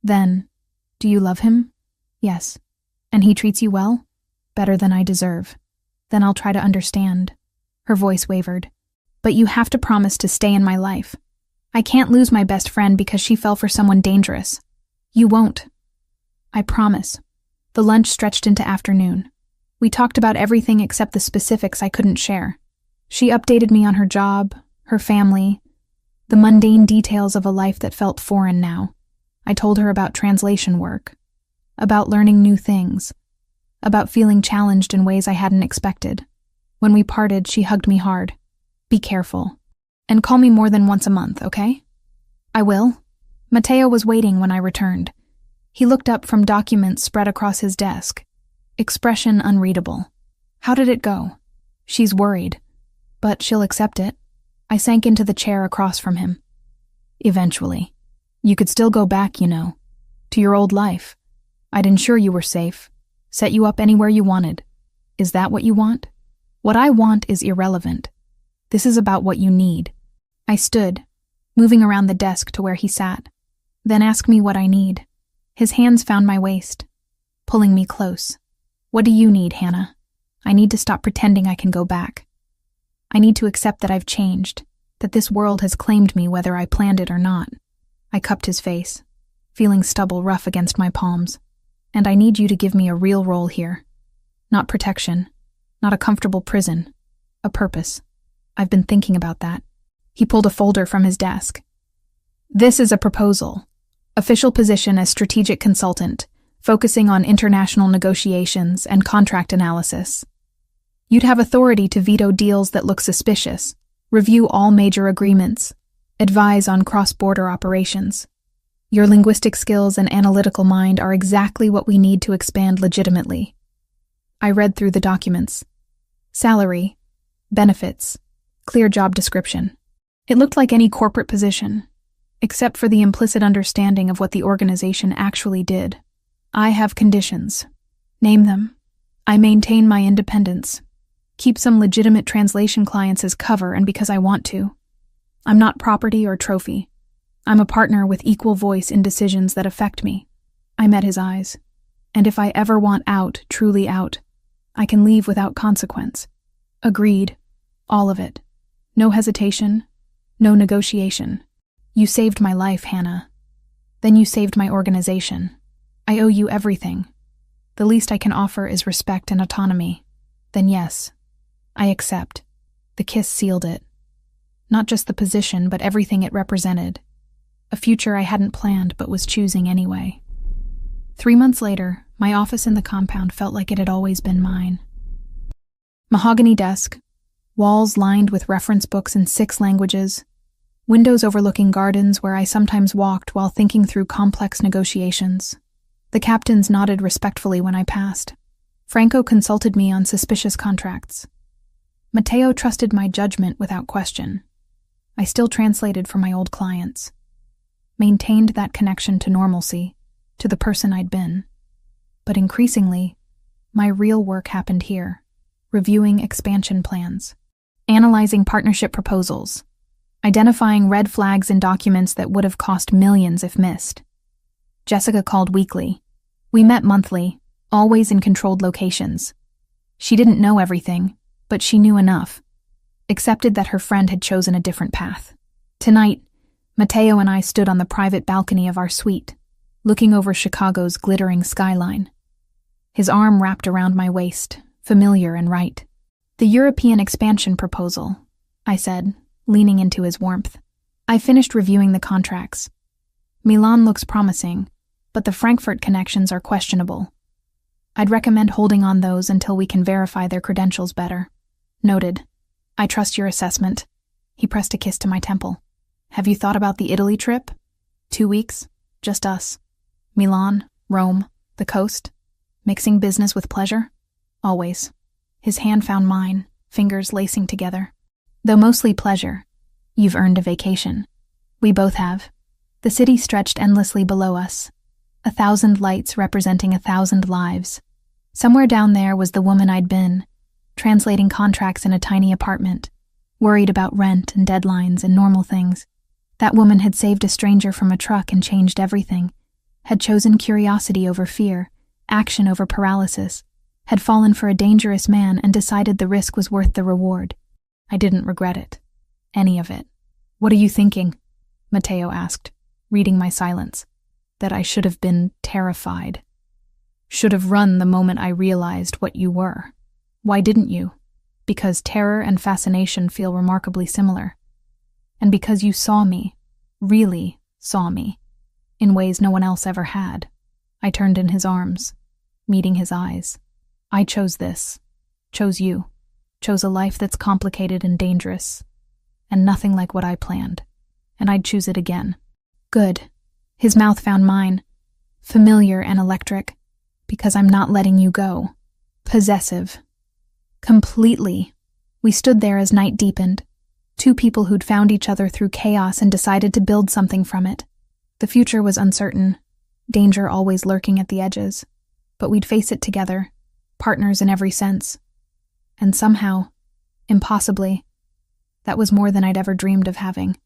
"Then, do you love him?" "Yes." "And he treats you well?" "Better than I deserve." "Then I'll try to understand." Her voice wavered. "But you have to promise to stay in my life. I can't lose my best friend because she fell for someone dangerous." "You won't." "I promise." The lunch stretched into afternoon. We talked about everything except the specifics I couldn't share. She updated me on her job, her family, the mundane details of a life that felt foreign now. I told her about translation work, about learning new things, about feeling challenged in ways I hadn't expected. When we parted, she hugged me hard. "Be careful. And call me more than once a month, okay?" "I will." Matteo was waiting when I returned. He looked up from documents spread across his desk. Expression unreadable. "How did it go?" "She's worried, but she'll accept it." I sank into the chair across from him. "Eventually. You could still go back, you know, to your old life. I'd ensure you were safe, set you up anywhere you wanted. Is that what you want?" "What I want is irrelevant. This is about what you need." I stood, moving around the desk to where he sat. "Then ask me what I need." His hands found my waist, pulling me close. "What do you need, Hannah? I need to stop pretending I can go back. I need to accept that I've changed, that this world has claimed me whether I planned it or not." I cupped his face, feeling stubble rough against my palms. "And I need you to give me a real role here. Not protection, not a comfortable prison, a purpose. I've been thinking about that." He pulled a folder from his desk. This is a proposal. Official position as strategic consultant, focusing on international negotiations and contract analysis. You'd have authority to veto deals that look suspicious, review all major agreements, advise on cross-border operations. Your linguistic skills and analytical mind are exactly what we need to expand legitimately. I read through the documents. Salary, benefits, clear job description. It looked like any corporate position, except for the implicit understanding of what the organization actually did. I have conditions. Name them. I maintain my independence. Keep some legitimate translation clients as cover and because I want to. I'm not property or trophy. I'm a partner with equal voice in decisions that affect me. I met his eyes. And if I ever want out, truly out, I can leave without consequence. Agreed. All of it. No hesitation. No negotiation. You saved my life, Hannah. Then you saved my organization. I owe you everything. The least I can offer is respect and autonomy. Then yes, I accept. The kiss sealed it. Not just the position, but everything it represented. A future I hadn't planned but was choosing anyway. 3 months later, my office in the compound felt like it had always been mine. Mahogany desk, walls lined with reference books in 6 languages, windows overlooking gardens where I sometimes walked while thinking through complex negotiations. The captains nodded respectfully when I passed. Franco consulted me on suspicious contracts. Matteo trusted my judgment without question. I still translated for my old clients. Maintained that connection to normalcy, to the person I'd been. But increasingly, my real work happened here, reviewing expansion plans, analyzing partnership proposals, identifying red flags in documents that would have cost millions if missed. Jessica called weekly. We met monthly, always in controlled locations. She didn't know everything, but she knew enough, accepted that her friend had chosen a different path. Tonight, Matteo and I stood on the private balcony of our suite, looking over Chicago's glittering skyline. His arm wrapped around my waist, familiar and right. The European expansion proposal, I said, leaning into his warmth. I finished reviewing the contracts. Milan looks promising, but the Frankfurt connections are questionable. I'd recommend holding on those until we can verify their credentials better. Noted. I trust your assessment. He pressed a kiss to my temple. Have you thought about the Italy trip? 2 weeks, just us. Milan, Rome, the coast. Mixing business with pleasure? Always. His hand found mine, fingers lacing together. Though mostly pleasure, you've earned a vacation. We both have. The city stretched endlessly below us. 1,000 lights representing 1,000 lives. Somewhere down there was the woman I'd been, translating contracts in a tiny apartment, worried about rent and deadlines and normal things. That woman had saved a stranger from a truck and changed everything, had chosen curiosity over fear, action over paralysis, had fallen for a dangerous man and decided the risk was worth the reward. I didn't regret it. Any of it. What are you thinking? Matteo asked, reading my silence. That I should have been terrified. Should have run the moment I realized what you were. Why didn't you? Because terror and fascination feel remarkably similar. And because you saw me, really saw me, in ways no one else ever had. I turned in his arms, meeting his eyes. I chose this, chose you, chose a life that's complicated and dangerous, and nothing like what I planned, and I'd choose it again. Good. His mouth found mine, familiar and electric, because I'm not letting you go. Possessive. Completely. We stood there as night deepened, 2 people who'd found each other through chaos and decided to build something from it. The future was uncertain, danger always lurking at the edges, but we'd face it together, partners in every sense. And somehow, impossibly, that was more than I'd ever dreamed of having.